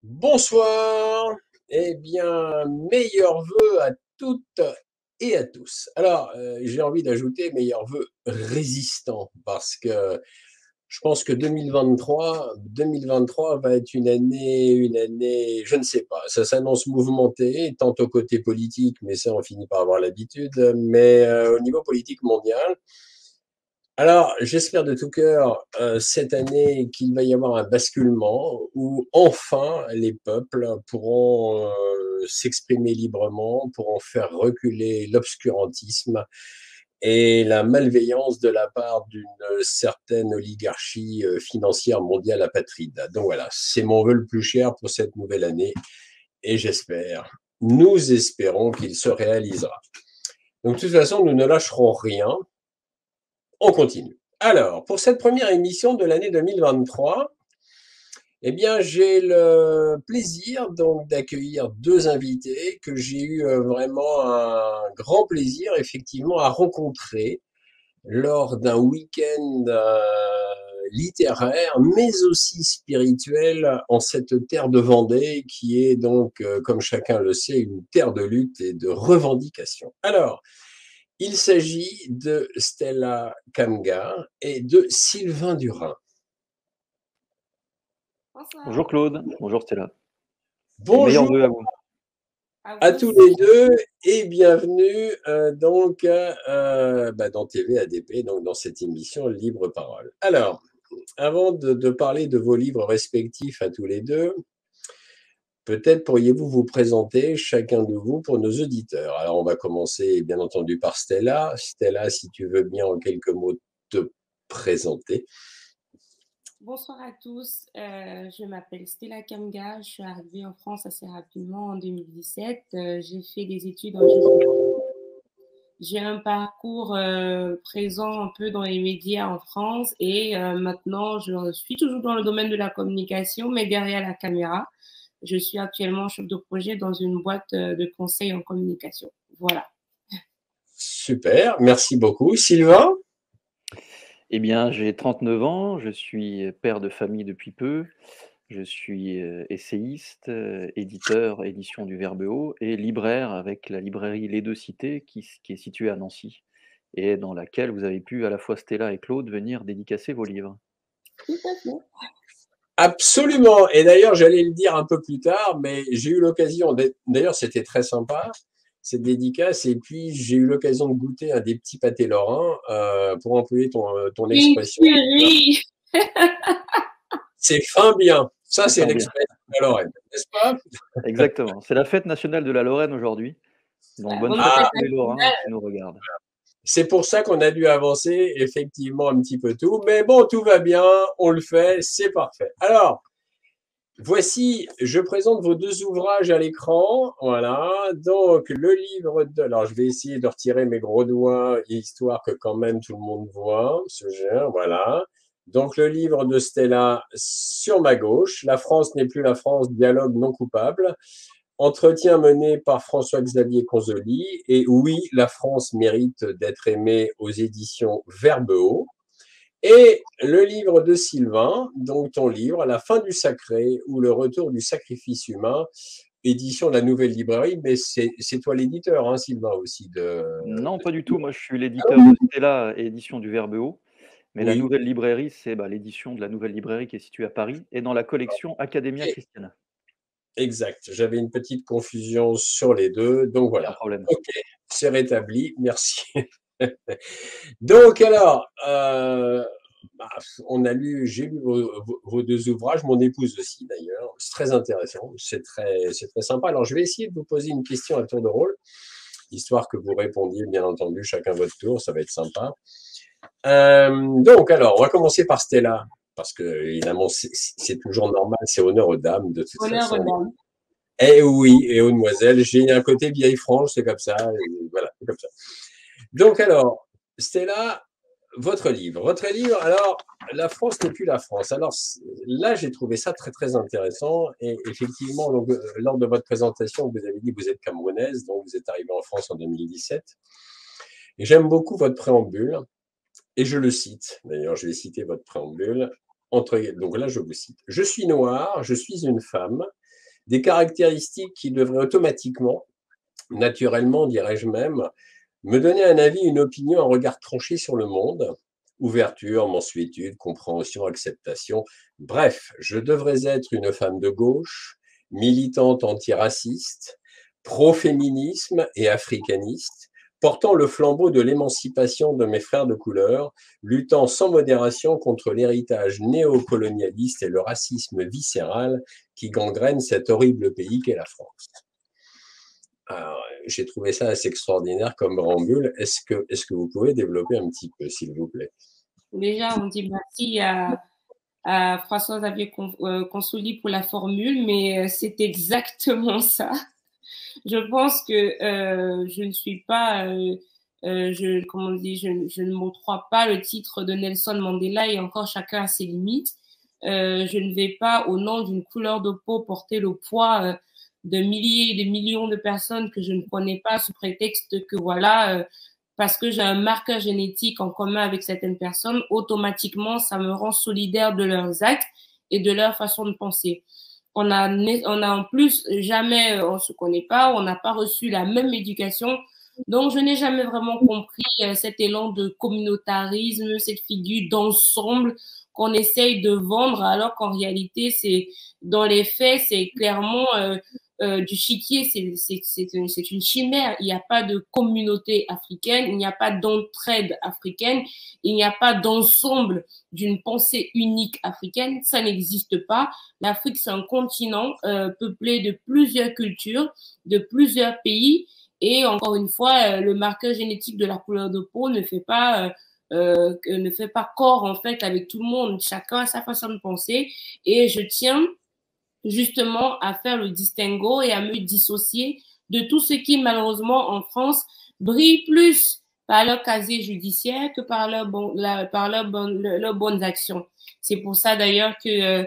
Bonsoir, eh bien, meilleurs vœux à toutes et à tous. Alors, j'ai envie d'ajouter meilleurs vœux résistants parce que je pense que 2023 va être une année, je ne sais pas, ça s'annonce mouvementé, tant au côté politique, mais ça, on finit par avoir l'habitude, mais au niveau politique mondial. Alors, j'espère de tout cœur cette année qu'il va y avoir un basculement où enfin les peuples pourront s'exprimer librement, pourront faire reculer l'obscurantisme et la malveillance de la part d'une certaine oligarchie financière mondiale apatride. Donc voilà, c'est mon vœu le plus cher pour cette nouvelle année et nous espérons qu'il se réalisera. Donc de toute façon, nous ne lâcherons rien. On continue. Alors, pour cette première émission de l'année 2023, eh bien, j'ai le plaisir donc d'accueillir deux invités que j'ai eu vraiment un grand plaisir effectivement à rencontrer lors d'un week-end littéraire, mais aussi spirituel en cette terre de Vendée qui est donc, comme chacun le sait, une terre de lutte et de revendication. Alors, il s'agit de Stella Kamga et de Sylvain Durin. Bonsoir. Bonjour Claude, bonjour Stella. Bonjour meilleurs vœux à vous. à tous les deux et bienvenue dans TV ADP, donc dans cette émission Libre Parole. Alors, avant de parler de vos livres respectifs à tous les deux, peut-être pourriez-vous vous présenter chacun de vous pour nos auditeurs. Alors, on va commencer bien entendu par Stella. Stella, si tu veux bien en quelques mots te présenter. Bonsoir à tous, je m'appelle Stella Kamga, je suis arrivée en France assez rapidement en 2017. J'ai fait des études en géographie. J'ai un parcours présent un peu dans les médias en France et maintenant je suis toujours dans le domaine de la communication, mais derrière la caméra. Je suis actuellement chef de projet dans une boîte de conseil en communication. Voilà. Super, merci beaucoup. Sylvain? Eh bien, j'ai 39 ans, je suis père de famille depuis peu, je suis essayiste, éditeur, édition du Verbe Haut, et libraire avec la librairie Les Deux Cités qui est située à Nancy, et dans laquelle vous avez pu, à la fois Stella et Claude, venir dédicacer vos livres. Tout à fait. Absolument. Et d'ailleurs, j'allais le dire un peu plus tard, mais j'ai eu l'occasion, d'ailleurs, c'était très sympa, cette dédicace, et puis j'ai eu l'occasion de goûter un des petits pâtés lorrains, pour employer ton Une expression. tuerie. C'est fin bien. Ça, c'est Enfin bien. l'expression de la Lorraine, n'est-ce pas? Exactement. C'est la fête nationale de la Lorraine aujourd'hui. Donc bonne fête à Ah, tous les Lorrains qui nous regardent. c'est pour ça qu'on a dû avancer effectivement un petit peu tout, mais bon, tout va bien, on le fait, c'est parfait. Alors, voici, je présente vos deux ouvrages à l'écran. Voilà, donc le livre de... Alors, je vais essayer de retirer mes gros doigts, histoire que quand même tout le monde voit ce genre. Voilà. Donc, le livre de Stella sur ma gauche, La France n'est plus la France, dialogue non coupable. Entretien mené par François-Xavier Conzoli. Et oui, la France mérite d'être aimée aux éditions Verbeau. Et le livre de Sylvain, donc ton livre, La fin du sacré ou le retour du sacrifice humain, édition de la Nouvelle Librairie, mais c'est toi l'éditeur, hein, Sylvain, aussi Non, de pas du ce tout. livre. Moi, je suis l'éditeur de Stella, édition du Verbeau. Mais la Oui, Nouvelle Librairie, c'est l'édition de la Nouvelle Librairie qui est située à Paris et dans la collection Academia ok, Christiana. exact. J'avais une petite confusion sur les deux, donc Aucun voilà. problème. Ok, c'est rétabli, merci. Donc alors, bah, on a lu, j'ai lu vos deux ouvrages, mon épouse aussi d'ailleurs. C'est très intéressant, c'est très sympa. Alors je vais essayer de vous poser une question à tour de rôle, histoire que vous répondiez bien entendu chacun votre tour, ça va être sympa. Donc alors, on va commencer par Stella, parce que évidemment c'est toujours normal, c'est honneur aux dames de toute Honneur aux façon. dames. Eh oui, et aux demoiselles, j'ai un côté vieille franche, c'est comme ça, et voilà, c'est comme ça. Donc alors, Stella, votre livre. Votre livre, alors, La France n'est plus la France. Alors là, j'ai trouvé ça très, très intéressant. Et effectivement, donc, lors de votre présentation, vous avez dit que vous êtes camerounaise, donc vous êtes arrivée en France en 2017. Et j'aime beaucoup votre préambule. Et je le cite. D'ailleurs, je vais citer votre préambule. Donc là, je vous cite. Je suis noire, je suis une femme. Des caractéristiques qui devraient automatiquement, naturellement, dirais-je même, me donner un avis, une opinion, un regard tranché sur le monde. Ouverture, mansuétude, compréhension, acceptation. Bref, je devrais être une femme de gauche, militante antiraciste, pro-féminisme et africaniste, portant le flambeau de l'émancipation de mes frères de couleur, luttant sans modération contre l'héritage néocolonialiste et le racisme viscéral qui gangrène cet horrible pays qu'est la France. Alors, j'ai trouvé ça assez extraordinaire comme préambule. Est-ce que vous pouvez développer un petit peu, s'il vous plaît? Déjà, on dit merci à François-Xavier Consoli pour la formule, mais c'est exactement ça. Je pense que je ne suis pas, comment on dit, je ne m'octroie pas le titre de Nelson Mandela et encore chacun a ses limites. Je ne vais pas, au nom d'une couleur de peau, porter le poids de milliers et de millions de personnes que je ne connais pas sous prétexte que voilà, parce que j'ai un marqueur génétique en commun avec certaines personnes, automatiquement, ça me rend solidaire de leurs actes et de leur façon de penser. On a en plus jamais, on se connaît pas, on n'a pas reçu la même éducation. Donc, je n'ai jamais vraiment compris cet élan de communautarisme, cette figure d'ensemble qu'on essaye de vendre, alors qu'en réalité, c'est dans les faits, c'est clairement du chiquier, c'est une chimère. Il n'y a pas de communauté africaine, il n'y a pas d'entraide africaine, il n'y a pas d'ensemble d'une pensée unique africaine, ça n'existe pas. L'Afrique, c'est un continent peuplé de plusieurs cultures, de plusieurs pays, et encore une fois, le marqueur génétique de la couleur de peau ne fait pas corps en fait avec tout le monde. Chacun a sa façon de penser, et je tiens justement à faire le distinguo et à me dissocier de tout ce qui, malheureusement, en France, brille plus par leur casier judiciaire que par leurs bonnes actions. C'est pour ça, d'ailleurs, que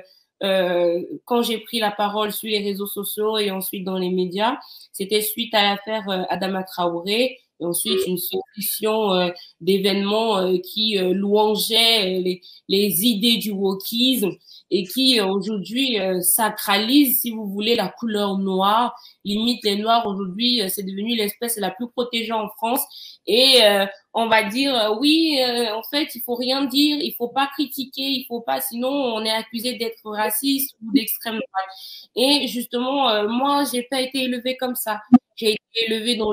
quand j'ai pris la parole sur les réseaux sociaux et ensuite dans les médias, c'était suite à l'affaire Adama Traoré et ensuite une succession d'événements qui louangeaient les idées du wokisme et qui aujourd'hui sacralisent, si vous voulez, la couleur noire. Limite, les Noirs aujourd'hui, c'est devenu l'espèce la plus protégée en France. Et on va dire oui, en fait, il faut rien dire, il faut pas critiquer, il faut pas, sinon on est accusé d'être raciste ou d'extrême droite. Et justement, moi, j'ai pas été élevée comme ça. J'ai été élevée dans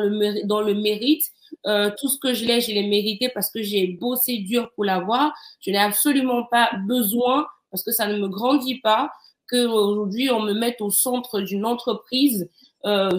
le mérite. Tout ce que je l'ai mérité parce que j'ai bossé dur pour l'avoir. Je n'ai absolument pas besoin, parce que ça ne me grandit pas, qu'aujourd'hui on me mette au centre d'une entreprise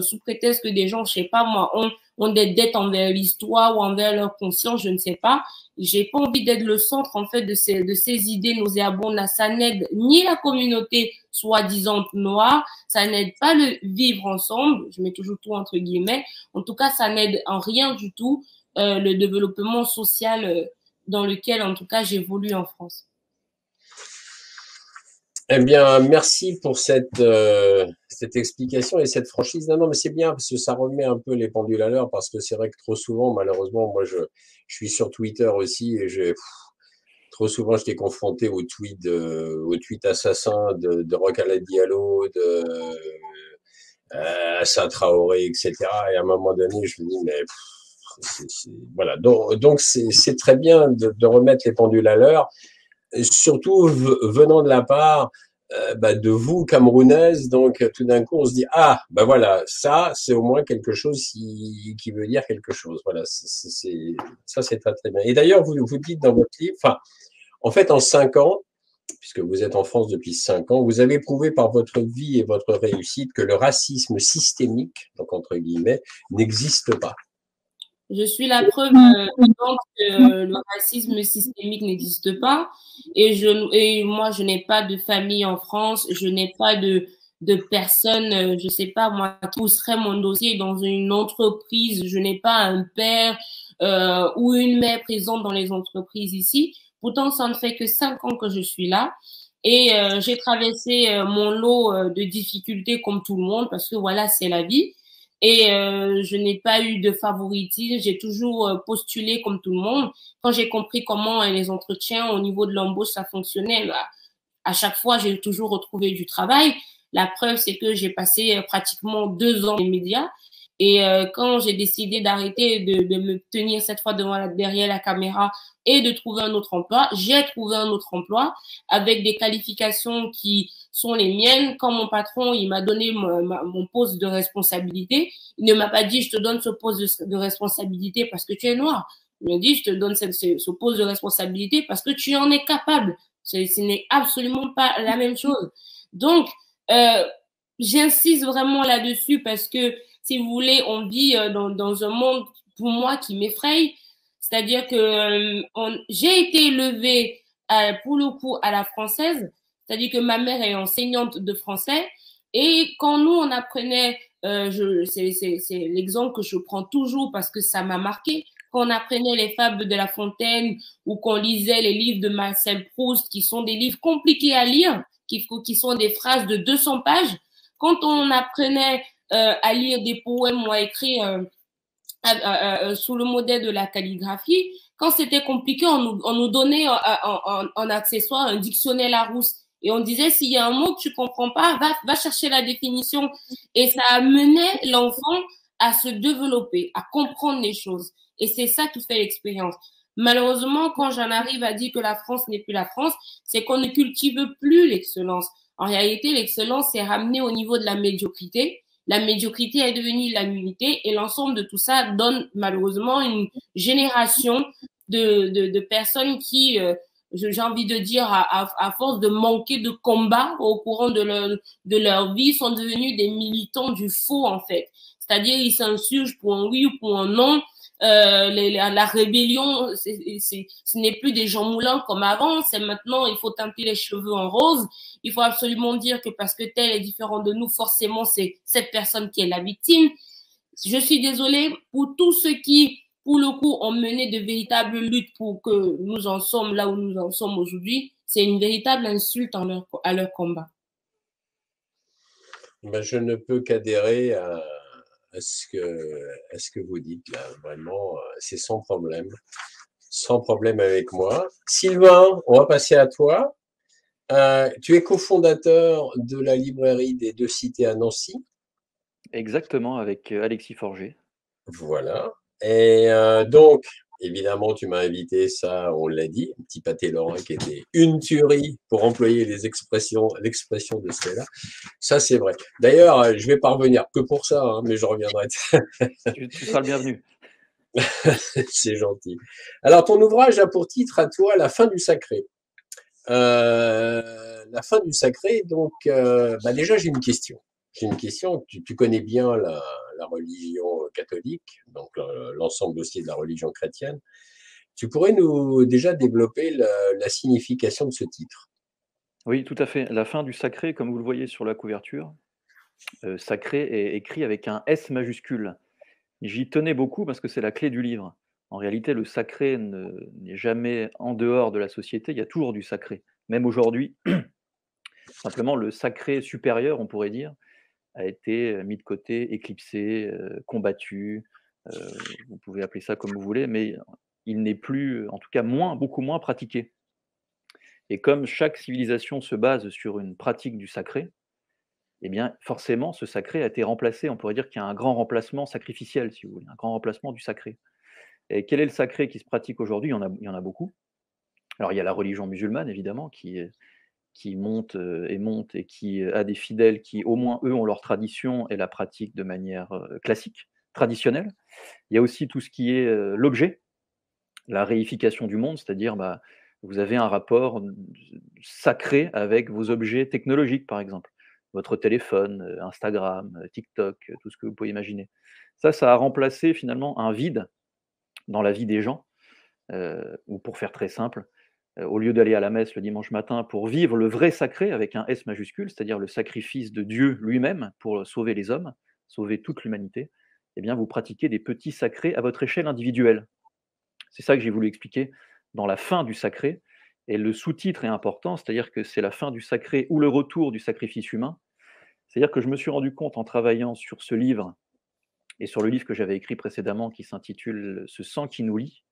sous prétexte que des gens, je sais pas moi, ont des dettes envers l'histoire ou envers leur conscience, je ne sais pas. J'ai pas envie d'être le centre en fait de ces idées nauséabondes. Ça n'aide ni la communauté soi-disant noire, ça n'aide pas le vivre ensemble. Je mets toujours tout entre guillemets. En tout cas, ça n'aide en rien du tout le développement social dans lequel, en tout cas, j'évolue en France. Eh bien, merci pour cette explication et cette franchise. Non, non, mais c'est bien parce que ça remet un peu les pendules à l'heure parce que c'est vrai que trop souvent, malheureusement, moi, je suis sur Twitter aussi et trop souvent, j'étais confronté aux tweets assassins de Rokhaya Diallo, de Assa Traoré, etc. Et à un moment donné, je me dis, mais voilà. Donc c'est très bien de remettre les pendules à l'heure, surtout venant de la part de vous, Camerounaise. Donc tout d'un coup, on se dit, ah, voilà, ça, c'est au moins quelque chose qui veut dire quelque chose. Voilà, ça, c'est très, très bien. Et d'ailleurs, vous dites dans votre livre, enfin, en fait, en 5 ans, puisque vous êtes en France depuis 5 ans, vous avez prouvé par votre vie et votre réussite que le racisme systémique, donc entre guillemets, n'existe pas. Je suis la preuve vivante que le racisme systémique n'existe pas. Et moi, je n'ai pas de famille en France. Je n'ai pas de personnes, je sais pas, moi, qui pousserait mon dossier dans une entreprise. Je n'ai pas un père ou une mère présente dans les entreprises ici. Pourtant, ça ne fait que 5 ans que je suis là. Et j'ai traversé mon lot de difficultés comme tout le monde parce que voilà, c'est la vie. Et je n'ai pas eu de favoritisme, j'ai toujours postulé comme tout le monde. Quand j'ai compris comment les entretiens au niveau de l'embauche ça fonctionnait, à chaque fois j'ai toujours retrouvé du travail. La preuve c'est que j'ai passé pratiquement 2 ans dans les médias. Et quand j'ai décidé d'arrêter de me tenir cette fois derrière la caméra et de trouver un autre emploi, j'ai trouvé un autre emploi avec des qualifications qui sont les miennes. Quand mon patron il m'a donné mon poste de responsabilité, il ne m'a pas dit je te donne ce poste de responsabilité parce que tu es noir. Il m'a dit je te donne ce poste de responsabilité parce que tu en es capable. Ce n'est absolument pas la même chose. Donc, j'insiste vraiment là-dessus parce que si vous voulez, on vit dans un monde, pour moi, qui m'effraie. C'est-à-dire que j'ai été élevée, pour le coup, à la française. C'est-à-dire que ma mère est enseignante de français. Et quand nous, on apprenait, c'est l'exemple que je prends toujours parce que ça m'a marqué, quand on apprenait les fables de La Fontaine ou qu'on lisait les livres de Marcel Proust, qui sont des livres compliqués à lire, qui sont des phrases de 200 pages, quand on apprenait à lire des poèmes ou à écrire sous le modèle de la calligraphie, quand c'était compliqué, on nous donnait en accessoire un dictionnaire Larousse. Et on disait, s'il y a un mot que tu comprends pas, va chercher la définition. Et ça amenait l'enfant à se développer, à comprendre les choses. Et c'est ça qui fait l'expérience. Malheureusement, quand j'en arrive à dire que la France n'est plus la France, c'est qu'on ne cultive plus l'excellence. En réalité, l'excellence est ramenée au niveau de la médiocrité. La médiocrité est devenue la nullité et l'ensemble de tout ça donne malheureusement une génération de personnes qui, j'ai envie de dire, à force de manquer de combat au courant de leur vie, sont devenus des militants du faux en fait. C'est-à-dire ils s'insurgent pour un oui ou pour un non. La rébellion, ce n'est plus des Jean Moulin comme avant, c'est maintenant il faut teinter les cheveux en rose, il faut absolument dire que parce que tel est différent de nous, forcément c'est cette personne qui est la victime. Je suis désolée pour tous ceux qui, pour le coup, ont mené de véritables luttes pour que nous en sommes là où nous en sommes aujourd'hui. C'est une véritable insulte à leur combat. Je ne peux qu'adhérer à à ce que vous dites là. Vraiment, c'est sans problème avec moi. Sylvain, on va passer à toi. Tu es cofondateur de la librairie des Deux Cités à Nancy. Exactement, avec Alexis Forger. Voilà. Et donc, évidemment, tu m'as invité, ça, on l'a dit, un petit pâté Lorrain qui était une tuerie pour employer l'expression de Stella. Ça, c'est vrai. D'ailleurs, je vais pas revenir que pour ça, hein, mais je reviendrai. Tu seras le bienvenu. C'est gentil. Alors, ton ouvrage a pour titre à toi La fin du sacré. La fin du sacré, donc, déjà, j'ai une question. J'ai une question. Tu connais bien la religion catholique, donc l'ensemble aussi de la religion chrétienne. Tu pourrais nous déjà développer la signification de ce titre? Oui, tout à fait. La fin du sacré, comme vous le voyez sur la couverture, sacré est écrit avec un S majuscule. J'y tenais beaucoup parce que c'est la clé du livre. En réalité, le sacré n'est jamais en dehors de la société, il y a toujours du sacré. Même aujourd'hui, simplement le sacré supérieur, on pourrait dire, a été mis de côté, éclipsé, combattu, vous pouvez appeler ça comme vous voulez, mais il n'est plus, en tout cas beaucoup moins pratiqué. Et comme chaque civilisation se base sur une pratique du sacré, eh bien forcément ce sacré a été remplacé, on pourrait dire qu'il y a un grand remplacement sacrificiel, si vous voulez, un grand remplacement du sacré. Et quel est le sacré qui se pratique aujourd'hui? Il y en a beaucoup. Alors il y a la religion musulmane évidemment qui monte, et monte et qui a des fidèles qui, au moins eux, ont leur tradition et la pratiquent de manière, classique, traditionnelle. Il y a aussi tout ce qui est, l'objet, la réification du monde, c'est-à-dire, vous avez un rapport, sacré avec vos objets technologiques, par exemple. Votre téléphone, Instagram, TikTok, tout ce que vous pouvez imaginer. Ça a remplacé finalement un vide dans la vie des gens, ou pour faire très simple, au lieu d'aller à la messe le dimanche matin pour vivre le vrai sacré avec un S majuscule, c'est-à-dire le sacrifice de Dieu lui-même pour sauver les hommes, sauver toute l'humanité, eh bien vous pratiquez des petits sacrés à votre échelle individuelle. C'est ça que j'ai voulu expliquer dans la fin du sacré. Et le sous-titre est important, c'est-à-dire que c'est la fin du sacré ou le retour du sacrifice humain. C'est-à-dire que je me suis rendu compte en travaillant sur ce livre et sur le livre que j'avais écrit précédemment qui s'intitule Ce sang qui nous lie,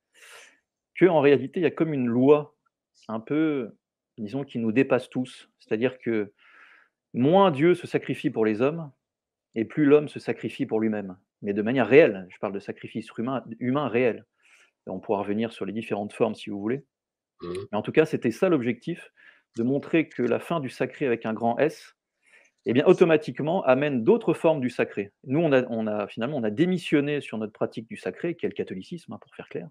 qu'en réalité, il y a comme une loi un peu, disons, qui nous dépasse tous. C'est-à-dire que moins Dieu se sacrifie pour les hommes et plus l'homme se sacrifie pour lui-même. Mais de manière réelle, je parle de sacrifice humain réel. Et on pourra revenir sur les différentes formes si vous voulez. Mmh. Mais en tout cas, c'était ça l'objectif, de montrer que la fin du sacré avec un grand S, eh bien, automatiquement, amène d'autres formes du sacré. Nous, finalement, on a démissionné sur notre pratique du sacré, qui est le catholicisme, hein, pour faire clair.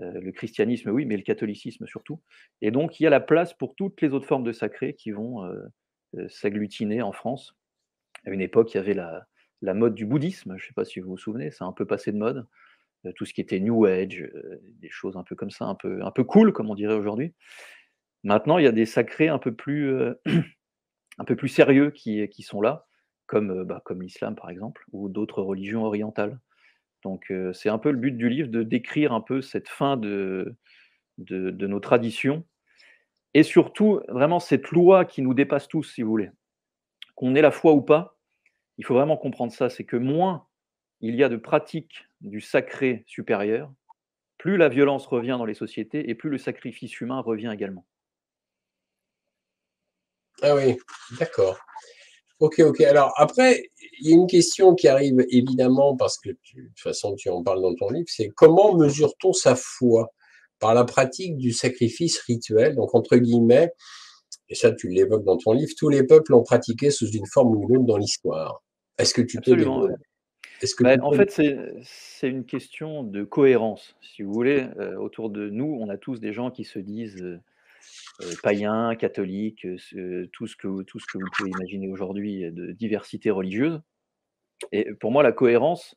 Le christianisme, oui, mais le catholicisme surtout. Et donc, il y a la place pour toutes les autres formes de sacré qui vont s'agglutiner en France. À une époque, il y avait la mode du bouddhisme, je ne sais pas si vous vous souvenez, c'est un peu passé de mode. Tout ce qui était New Age, des choses un peu comme ça, un peu cool, comme on dirait aujourd'hui. Maintenant, il y a des sacrés un peu plus, un peu plus sérieux qui sont là, comme l'islam, par exemple, ou d'autres religions orientales. Donc, c'est un peu le but du livre, de décrire un peu cette fin de nos traditions et surtout, vraiment cette loi qui nous dépasse tous, si vous voulez. Qu'on ait la foi ou pas, il faut vraiment comprendre ça, c'est que moins il y a de pratiques du sacré supérieur, plus la violence revient dans les sociétés et plus le sacrifice humain revient également. Ah oui, d'accord. Ok, ok. Alors après, il y a une question qui arrive évidemment parce que de toute façon tu en parles dans ton livre, c'est comment mesure-t-on sa foi? Par la pratique du sacrifice rituel, donc entre guillemets, et ça tu l'évoques dans ton livre, tous les peuples l'ont pratiqué sous une forme ou une autre dans l'histoire. Est-ce que tu peux Absolument, ouais. développer? Est-ce que tu En peux... fait, c'est une question de cohérence, si vous voulez. Autour de nous, on a tous des gens qui se disent, païens, catholiques, tout ce que vous pouvez imaginer aujourd'hui, de diversité religieuse. Et pour moi, la cohérence,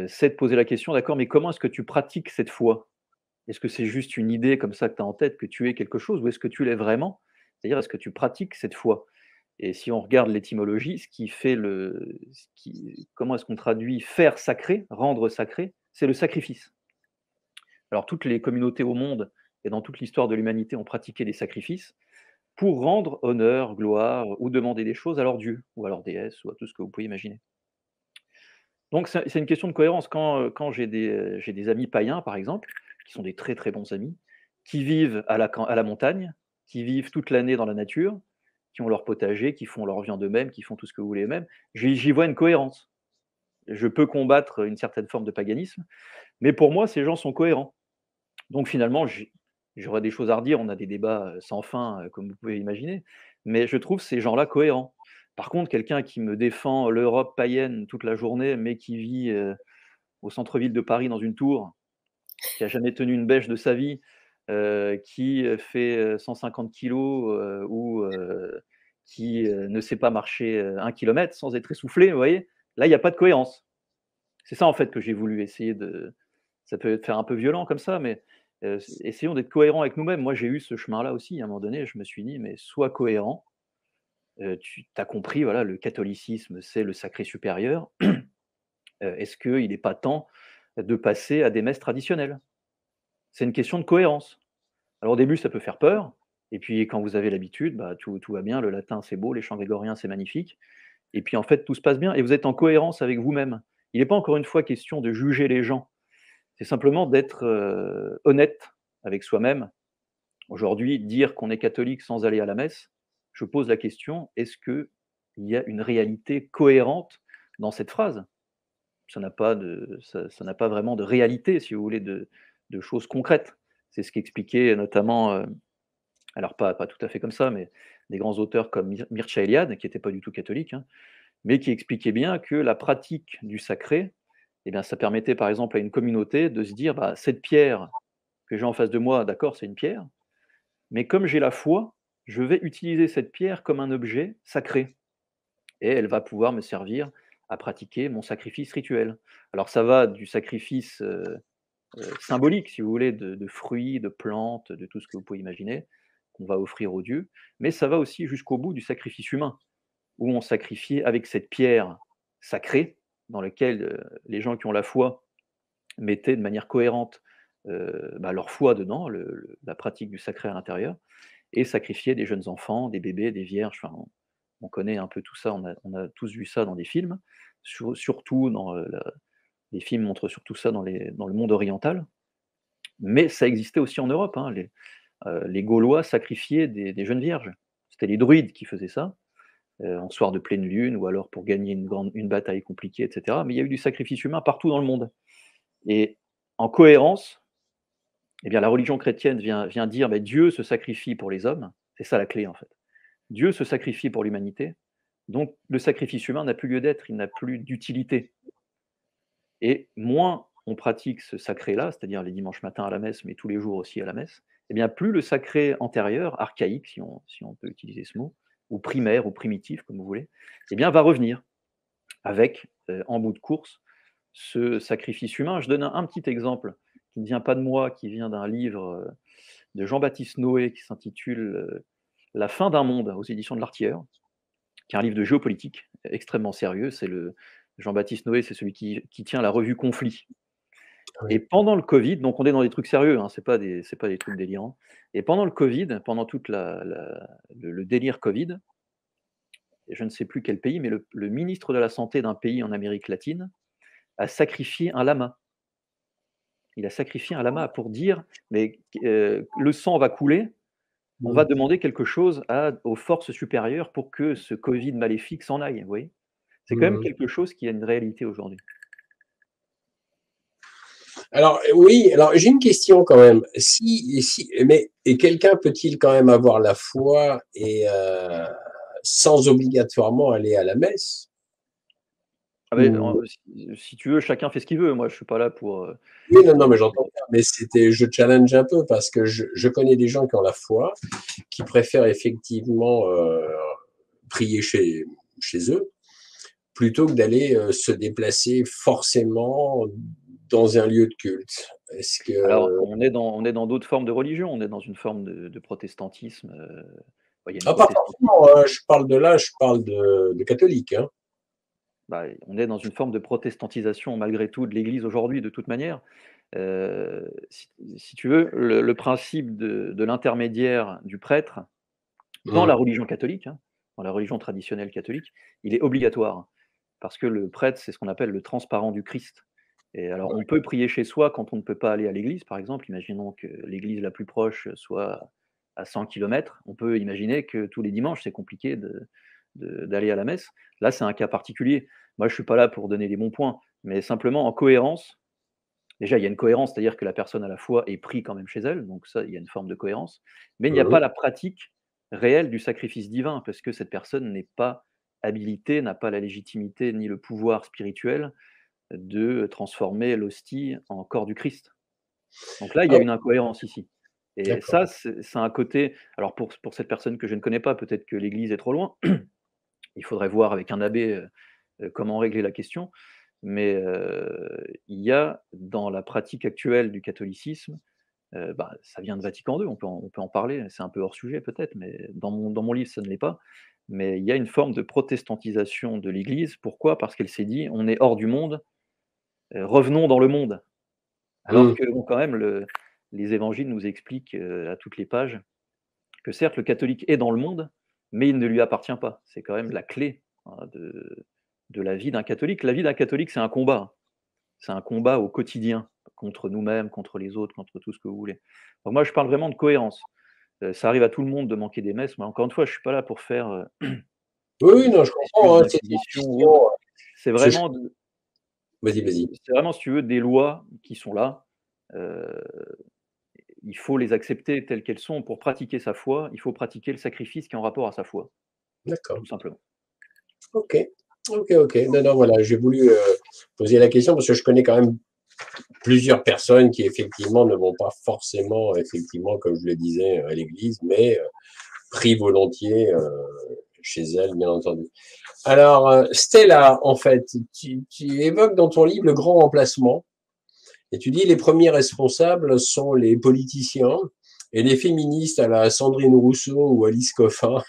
c'est de poser la question: «D'accord, mais comment est-ce que tu pratiques cette foi? Est-ce que c'est juste une idée comme ça que tu as en tête, que tu es quelque chose, ou est-ce que tu l'es vraiment? C'est-à-dire, est-ce que tu pratiques cette foi?» Et si on regarde l'étymologie, comment est-ce qu'on traduit faire sacré, rendre sacré? C'est le sacrifice. Alors toutes les communautés au monde et dans toute l'histoire de l'humanité ont pratiqué des sacrifices pour rendre honneur, gloire ou demander des choses à leur dieu ou à leur déesse ou à tout ce que vous pouvez imaginer. Donc c'est une question de cohérence. Quand j'ai des amis païens, par exemple, qui sont des très, très bons amis, qui vivent à la montagne, qui vivent toute l'année dans la nature, qui ont leur potager, qui font leur viande eux-mêmes, qui font tout ce que vous voulez eux-mêmes, j'y vois une cohérence. Je peux combattre une certaine forme de paganisme, mais pour moi, ces gens sont cohérents. Donc finalement, j'aurais des choses à redire, on a des débats sans fin, comme vous pouvez imaginer, mais je trouve ces gens-là cohérents. Par contre, quelqu'un qui me défend l'Europe païenne toute la journée, mais qui vit au centre-ville de Paris dans une tour, qui a jamais tenu une bêche de sa vie, qui fait 150 kilos ou qui ne sait pas marcher 1 kilomètre sans être essoufflé, vous voyez? Là, il n'y a pas de cohérence. C'est ça en fait que j'ai voulu essayer de. Ça peut faire un peu violent comme ça, mais essayons d'être cohérents avec nous-mêmes. Moi, j'ai eu ce chemin-là aussi. À un moment donné, je me suis dit, mais sois cohérent. Tu as compris, voilà, le catholicisme, c'est le sacré supérieur. Est-ce qu'il n'est pas temps de passer à des messes traditionnelles? C'est une question de cohérence. Alors au début, ça peut faire peur. Et puis quand vous avez l'habitude, bah, tout va bien. Le latin, c'est beau. Les chants grégoriens, c'est magnifique. Et puis en fait, tout se passe bien. Et vous êtes en cohérence avec vous-même. Il n'est pas encore une fois question de juger les gens. C'est simplement d'être honnête avec soi-même. Aujourd'hui, dire qu'on est catholique sans aller à la messe, je pose la question, est-ce qu'il y a une réalité cohérente dans cette phrase? Ça n'a pas vraiment de réalité, si vous voulez, de choses concrètes. C'est ce qu'expliquait notamment, alors pas tout à fait comme ça, mais des grands auteurs comme Mircea Eliade, qui n'était pas du tout catholique, hein, mais qui expliquait bien que la pratique du sacré, eh bien, ça permettait par exemple à une communauté de se dire, bah, cette pierre que j'ai en face de moi, d'accord, c'est une pierre, mais comme j'ai la foi, je vais utiliser cette pierre comme un objet sacré et elle va pouvoir me servir à pratiquer mon sacrifice rituel. Alors ça va du sacrifice symbolique, si vous voulez, de fruits, de plantes, de tout ce que vous pouvez imaginer, qu'on va offrir aux dieux, mais ça va aussi jusqu'au bout du sacrifice humain, où on sacrifiait avec cette pierre sacrée, dans laquelle les gens qui ont la foi mettaient de manière cohérente bah, leur foi dedans, la pratique du sacré à l'intérieur, et sacrifiaient des jeunes enfants, des bébés, des vierges. Enfin, on connaît un peu tout ça, on a tous vu ça dans des films, surtout dans les films montrent surtout ça dans le monde oriental, mais ça existait aussi en Europe. Hein, les Gaulois sacrifiaient des jeunes vierges. C'était les druides qui faisaient ça, en soir de pleine lune, ou alors pour gagner une bataille compliquée, etc. Mais il y a eu du sacrifice humain partout dans le monde. Et en cohérence, eh bien, la religion chrétienne vient dire bah, Dieu se sacrifie pour les hommes. C'est ça la clé, en fait. Dieu se sacrifie pour l'humanité. Donc, le sacrifice humain n'a plus lieu d'être, il n'a plus d'utilité. Et moins on pratique ce sacré-là, c'est-à-dire les dimanches matins à la messe, mais tous les jours aussi à la messe, eh bien, plus le sacré antérieur, archaïque, si on peut utiliser ce mot, ou primaire, ou primitif, comme vous voulez, eh bien, va revenir avec, en bout de course, ce sacrifice humain. Je donne un petit exemple qui ne vient pas de moi, qui vient d'un livre de Jean-Baptiste Noé qui s'intitule La fin d'un monde aux éditions de l'Artilleur, qui est un livre de géopolitique extrêmement sérieux. Jean-Baptiste Noé, c'est celui qui tient la revue Conflit. Oui. Et pendant le Covid, donc on est dans des trucs sérieux, hein, c'est pas des trucs délirants. Et pendant le Covid, pendant tout le délire Covid, et je ne sais plus quel pays, mais le ministre de la Santé d'un pays en Amérique latine a sacrifié un lama. Il a sacrifié un lama pour dire, mais le sang va couler, on va demander quelque chose aux forces supérieures pour que ce Covid maléfique s'en aille. Vous voyez, c'est quand même quelque chose qui a une réalité aujourd'hui. Alors oui, alors j'ai une question quand même. Et quelqu'un peut-il quand même avoir la foi et sans obligatoirement aller à la messe? Ah mais, Ou... si tu veux, chacun fait ce qu'il veut. Moi, je suis pas là pour. Oui, non, mais j'entends bien. Mais je challenge un peu parce que je connais des gens qui ont la foi, qui préfèrent effectivement prier chez eux, plutôt que d'aller se déplacer forcément dans un lieu de culte. Est-ce que... Alors, on est dans d'autres formes de religion. On est dans une forme de protestantisme. Il y a une Ah, pas forcément, hein, je parle de catholique. Hein. Bah, on est dans une forme de protestantisation malgré tout de l'Église aujourd'hui, de toute manière. Si tu veux, le principe de l'intermédiaire du prêtre dans la religion catholique, hein, dans la religion traditionnelle catholique, il est obligatoire. parce que le prêtre, c'est ce qu'on appelle le transparent du Christ. Et alors, on peut prier chez soi quand on ne peut pas aller à l'église, par exemple. Imaginons que l'église la plus proche soit à 100 km. On peut imaginer que tous les dimanches, c'est compliqué d'aller à la messe. Là, c'est un cas particulier. Moi, je ne suis pas là pour donner des bons points, mais simplement en cohérence. Déjà, il y a une cohérence, c'est-à-dire que la personne à la foi est prise quand même chez elle, donc ça, il y a une forme de cohérence. Mais il n'y a pas la pratique réelle du sacrifice divin, parce que cette personne n'est pas habilitée, n'a pas la légitimité ni le pouvoir spirituel de transformer l'hostie en corps du Christ. Donc là, il y a une incohérence ici. Et ça, c'est un côté. Alors pour cette personne que je ne connais pas, peut-être que l'Église est trop loin. Il faudrait voir avec un abbé comment régler la question. Mais il y a dans la pratique actuelle du catholicisme, ça vient de Vatican II, on peut en parler, c'est un peu hors sujet peut-être, mais dans mon livre, ça ne l'est pas. Mais il y a une forme de protestantisation de l'Église. Pourquoi? Parce qu'elle s'est dit, on est hors du monde, revenons dans le monde. Alors que bon, quand même, les évangiles nous expliquent à toutes les pages que certes, le catholique est dans le monde, mais il ne lui appartient pas. C'est quand même la clé de la vie d'un catholique. La vie d'un catholique, c'est un combat. C'est un combat au quotidien, contre nous-mêmes, contre les autres, contre tout ce que vous voulez. Donc moi, je parle vraiment de cohérence. Ça arrive à tout le monde de manquer des messes, mais encore une fois, je ne suis pas là pour faire Oui, non, je comprends. C'est vraiment, Vas-y. c'est vraiment, si tu veux, des lois qui sont là. Il faut les accepter telles qu'elles sont pour pratiquer sa foi. Il faut pratiquer le sacrifice qui est en rapport à sa foi. D'accord. Tout simplement. Ok. Non, voilà, j'ai voulu poser la question parce que je connais quand même plusieurs personnes qui effectivement ne vont pas forcément, effectivement, comme je le disais, à l'église, mais prient volontiers chez elles, bien entendu. Alors, Stella, en fait, tu évoques dans ton livre le grand remplacement et tu dis les premiers responsables sont les politiciens et les féministes à la Sandrine Rousseau ou Alice Coffin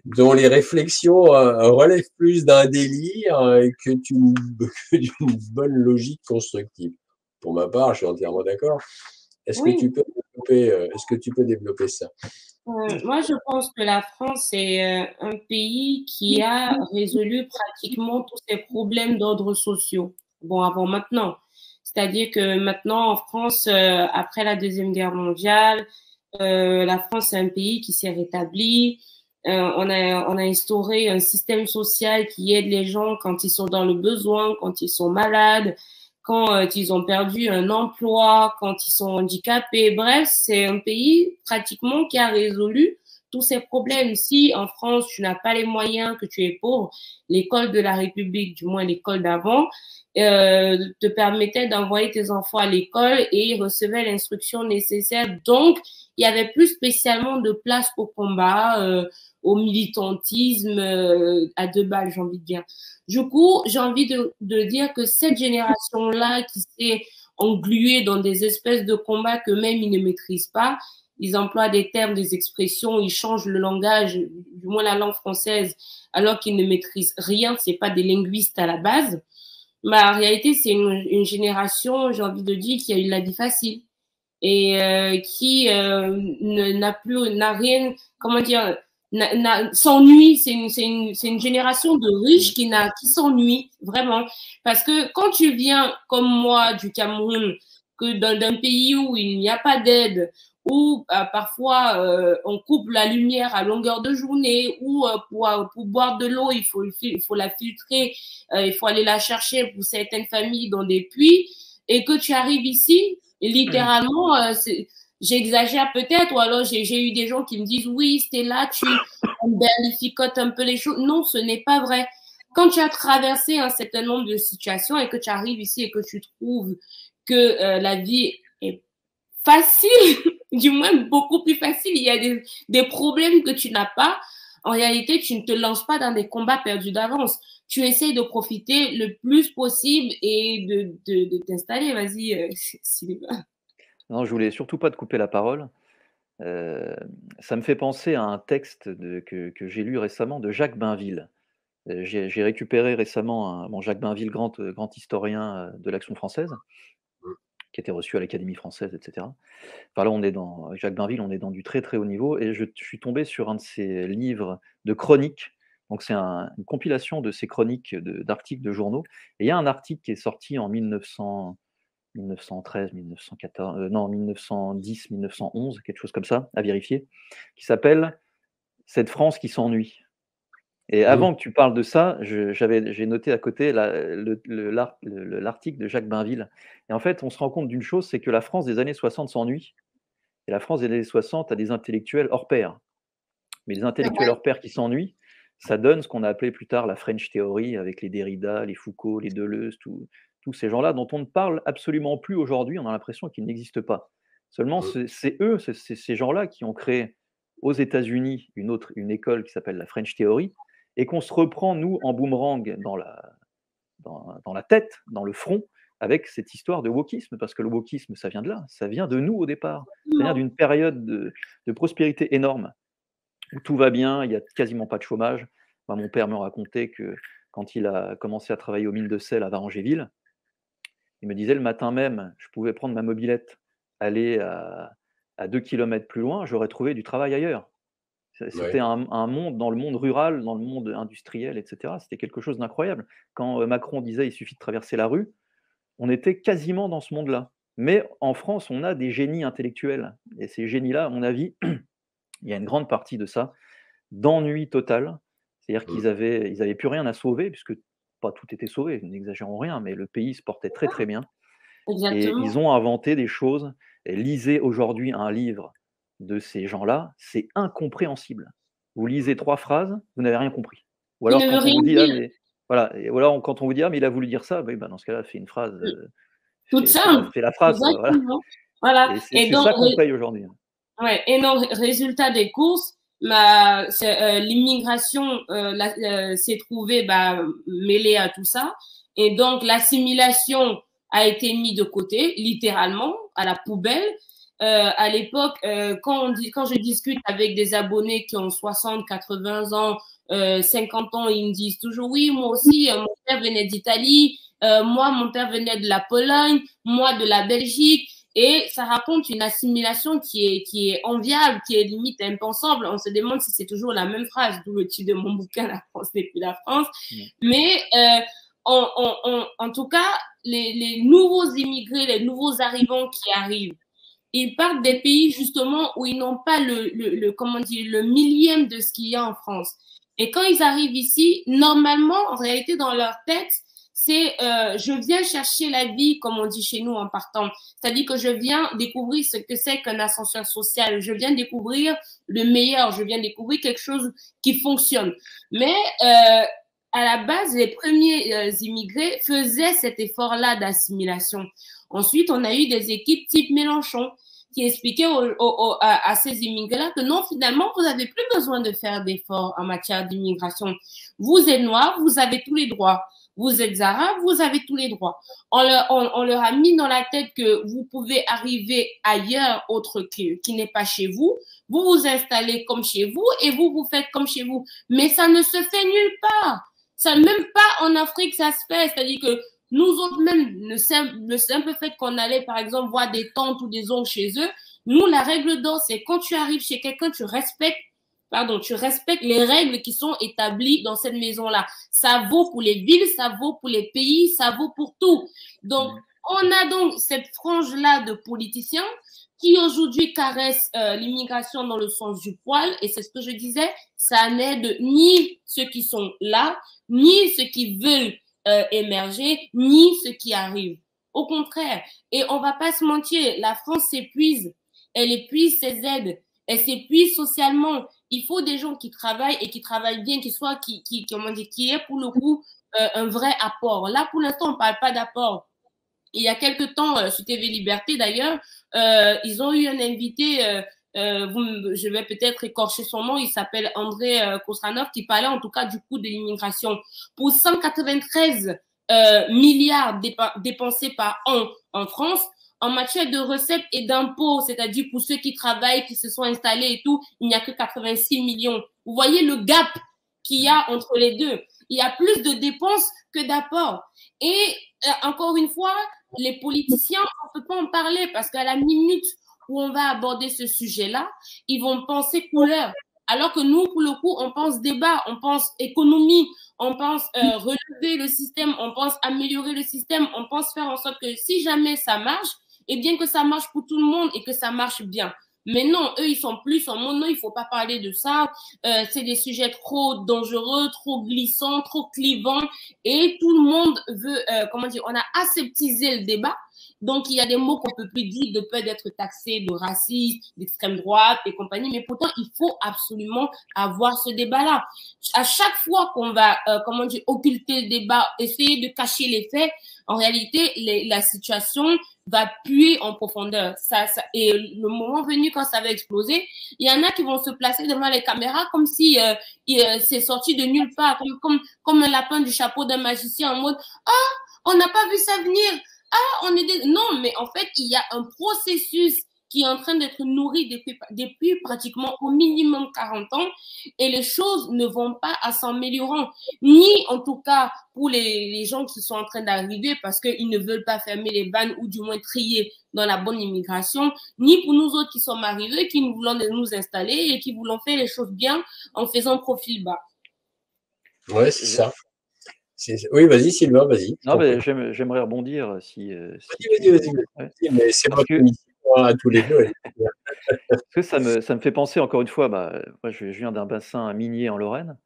dont les réflexions relèvent plus d'un délire que d'une bonne logique constructive. Pour ma part, je suis entièrement d'accord. Est-ce que tu peux développer ça? Moi, je pense que la France est un pays qui a résolu pratiquement tous ses problèmes d'ordre sociaux. Bon, avant maintenant. C'est-à-dire que maintenant, en France, après la Deuxième Guerre mondiale, la France est un pays qui s'est rétabli. On a instauré un système social qui aide les gens quand ils sont dans le besoin, quand ils sont malades, quand ils ont perdu un emploi, quand ils sont handicapés. Bref, c'est un pays pratiquement qui a résolu tous ces problèmes. Si en France, tu n'as pas les moyens, que tu es pauvre, l'école de la République, du moins l'école d'avant, te permettait d'envoyer tes enfants à l'école et ils recevaient l'instruction nécessaire. Donc, il y avait plus spécialement de place au combat, au militantisme, à deux balles, j'ai envie de dire. Du coup, j'ai envie de dire que cette génération-là qui s'est engluée dans des espèces de combats que même ils ne maîtrisent pas, ils emploient des termes, des expressions, ils changent le langage, du moins la langue française, alors qu'ils ne maîtrisent rien, c'est pas des linguistes à la base. Mais en réalité, c'est une génération, j'ai envie de dire, qui a eu la vie facile et qui n'a rien, comment dire, s'ennuie. C'est une génération de riches qui s'ennuie vraiment. Parce que quand tu viens, comme moi, du Cameroun, que d'un pays où il n'y a pas d'aide, où parfois on coupe la lumière à longueur de journée, où pour boire de l'eau, il faut la filtrer, il faut aller la chercher pour certaines familles dans des puits, et que tu arrives ici, et littéralement, j'exagère peut-être, ou alors j'ai eu des gens qui me disent oui, Stella, tu embellificotes un peu les choses. Non, ce n'est pas vrai. Quand tu as traversé un certain nombre de situations et que tu arrives ici et que tu trouves que la vie est facile, du moins beaucoup plus facile, il y a des problèmes que tu n'as pas, en réalité, tu ne te lances pas dans des combats perdus d'avance. Tu essaies de profiter le plus possible et de t'installer. Vas-y, Sylvain. Non, je voulais surtout pas te couper la parole. Ça me fait penser à un texte que j'ai lu récemment de Jacques Bainville. J'ai récupéré récemment Jacques Bainville, grand historien de l'Action française, qui était reçu à l'Académie française, etc. Enfin là, Jacques Bainville, on est dans du très très haut niveau, et je suis tombé sur un de ses livres de chroniques. Donc c'est une compilation de ces chroniques d'articles de journaux. Et il y a un article qui est sorti en 1913, 1914, non, 1910, 1911, quelque chose comme ça, à vérifier, qui s'appelle « Cette France qui s'ennuie ». Et avant que tu parles de ça, j'ai noté à côté l'article de Jacques Bainville. Et en fait, on se rend compte d'une chose, c'est que la France des années 60 s'ennuie, et la France des années 60 a des intellectuels hors pair. Mais les intellectuels hors pair qui s'ennuient, ça donne ce qu'on a appelé plus tard la French Theory, avec les Derrida, les Foucault, les Deleuze, tous ces gens-là dont on ne parle absolument plus aujourd'hui. On a l'impression qu'ils n'existent pas. Seulement, c'est eux, ces gens-là qui ont créé aux États-Unis une école qui s'appelle la French Theory, et qu'on se reprend, nous, en boomerang dans la tête, dans le front, avec cette histoire de wokisme, parce que le wokisme, ça vient de là, ça vient de nous au départ, ça vient d'une période de prospérité énorme, où tout va bien, il n'y a quasiment pas de chômage. Moi, mon père me racontait que quand il a commencé à travailler aux mines de sel à Varangéville, il me disait le matin même, je pouvais prendre ma mobilette, aller à 2 kilomètres plus loin, j'aurais trouvé du travail ailleurs. C'était un monde, dans le monde rural, dans le monde industriel, etc. C'était quelque chose d'incroyable. Quand Macron disait il suffit de traverser la rue, on était quasiment dans ce monde-là. Mais en France, on a des génies intellectuels. Et ces génies-là, à mon avis, il y a une grande partie de ça, d'ennui total. C'est-à-dire qu'ils avaient plus rien à sauver, puisque pas tout était sauvé, n'exagérons rien, mais le pays se portait très très bien. Exactement. Et ils ont inventé des choses. Et lisez aujourd'hui un livre de ces gens-là, c'est incompréhensible. Vous lisez 3 phrases, vous n'avez rien compris. Ou alors quand on vous dit, quand on vous dit, mais il a voulu dire ça, dans ce cas-là, fais une phrase. Toute simple. Fais la phrase. Voilà. Et c'est ça qu'on paye aujourd'hui. Ouais. Et non, résultat des courses, l'immigration s'est trouvée mêlée à tout ça. Et donc, l'assimilation a été mise de côté, littéralement, à la poubelle. À l'époque, quand je discute avec des abonnés qui ont 60, 80 ans, 50 ans, ils me disent toujours, oui, moi aussi, mon père venait d'Italie, moi, mon père venait de la Pologne, moi, de la Belgique. Et ça raconte une assimilation qui est enviable, qui est limite impensable. On se demande si c'est toujours la même phrase, d'où le titre de mon bouquin, La France n'est plus la France. Mais en tout cas, les nouveaux immigrés, les nouveaux arrivants qui arrivent, ils partent des pays justement où ils n'ont pas le millième de ce qu'il y a en France. Et quand ils arrivent ici, normalement, en réalité, dans leur tête, c'est je viens chercher la vie, comme on dit chez nous en partant. C'est-à-dire que je viens découvrir ce que c'est qu'un ascenseur social. Je viens découvrir le meilleur. Je viens découvrir quelque chose qui fonctionne. Mais à la base, les premiers immigrés faisaient cet effort-là d'assimilation. Ensuite, on a eu des équipes type Mélenchon qui expliquaient à ces immigrés-là que non, finalement, vous n'avez plus besoin de faire d'efforts en matière d'immigration. Vous êtes noirs, vous avez tous les droits. Vous êtes arabes, vous avez tous les droits. On leur a mis dans la tête que vous pouvez arriver ailleurs autre qui n'est pas chez vous. Vous vous installez comme chez vous et vous faites comme chez vous. Mais ça ne se fait nulle part. Ça, même pas en Afrique, ça se fait. C'est-à-dire que nous autres, même, le simple fait qu'on allait, par exemple, voir des tantes ou des oncles chez eux, nous, la règle d'or, c'est quand tu arrives chez quelqu'un, tu respectes les règles qui sont établies dans cette maison-là. Ça vaut pour les villes, ça vaut pour les pays, ça vaut pour tout. Donc, on a donc cette frange-là de politiciens qui aujourd'hui caressent l'immigration dans le sens du poil. Et c'est ce que je disais, ça n'aide ni ceux qui sont là, ni ceux qui veulent émerger, ni ceux qui arrivent. Au contraire. Et on va pas se mentir, la France s'épuise. Elle épuise ses aides. Elle s'épuise socialement. Il faut des gens qui travaillent et qui travaillent bien, qui aient pour le coup un vrai apport. Là, pour l'instant, on ne parle pas d'apport. Il y a quelque temps, sur TV Liberté d'ailleurs, ils ont eu un invité, je vais peut-être écorcher son nom, il s'appelle André Kostranov, qui parlait en tout cas du coût de l'immigration. Pour 193 milliards dépensés par an en France, en matière de recettes et d'impôts, c'est-à-dire pour ceux qui travaillent, qui se sont installés et tout, il n'y a que 86 millions. Vous voyez le gap qu'il y a entre les deux. Il y a plus de dépenses que d'apports. Et encore une fois, les politiciens, on ne peut pas en parler parce qu'à la minute où on va aborder ce sujet-là, ils vont penser couleur. Alors que nous, pour le coup, on pense débat, on pense économie, on pense relever le système, on pense améliorer le système, on pense faire en sorte que si jamais ça marche, et bien que ça marche pour tout le monde et que ça marche bien. Mais non, eux, ils sont plus en mode non, il faut pas parler de ça. C'est des sujets trop dangereux, trop glissants, trop clivants. Et tout le monde veut, comment dire, on a aseptisé le débat. Donc, il y a des mots qu'on peut plus dire de peur d'être taxé de raciste, d'extrême droite et compagnie. Mais pourtant, il faut absolument avoir ce débat-là. À chaque fois qu'on va, comment dire, occulter le débat, essayer de cacher les faits, en réalité, la situation va puer en profondeur. Et le moment venu, quand ça va exploser, il y en a qui vont se placer devant les caméras comme si c'est sorti de nulle part, comme un lapin du chapeau d'un magicien en mode « Ah, on n'a pas vu ça venir. Ah, on est des... » Non, mais en fait, il y a un processus qui est en train d'être nourri depuis pratiquement au minimum 40 ans et les choses ne vont pas à s'améliorant. Ni en tout cas pour les gens qui sont en train d'arriver parce qu'ils ne veulent pas fermer les vannes ou du moins trier dans la bonne immigration, ni pour nous autres qui sommes arrivés, qui nous voulons nous installer et qui voulons faire les choses bien en faisant profil bas. Ouais, c'est ça. Oui, vas-y, Sylvain, vas-y. Non, mais j'aimerais rebondir si vas-y. Mais c'est votre émission à tous les deux. Parce que ça me fait penser encore une fois, moi je viens d'un bassin minier en Lorraine,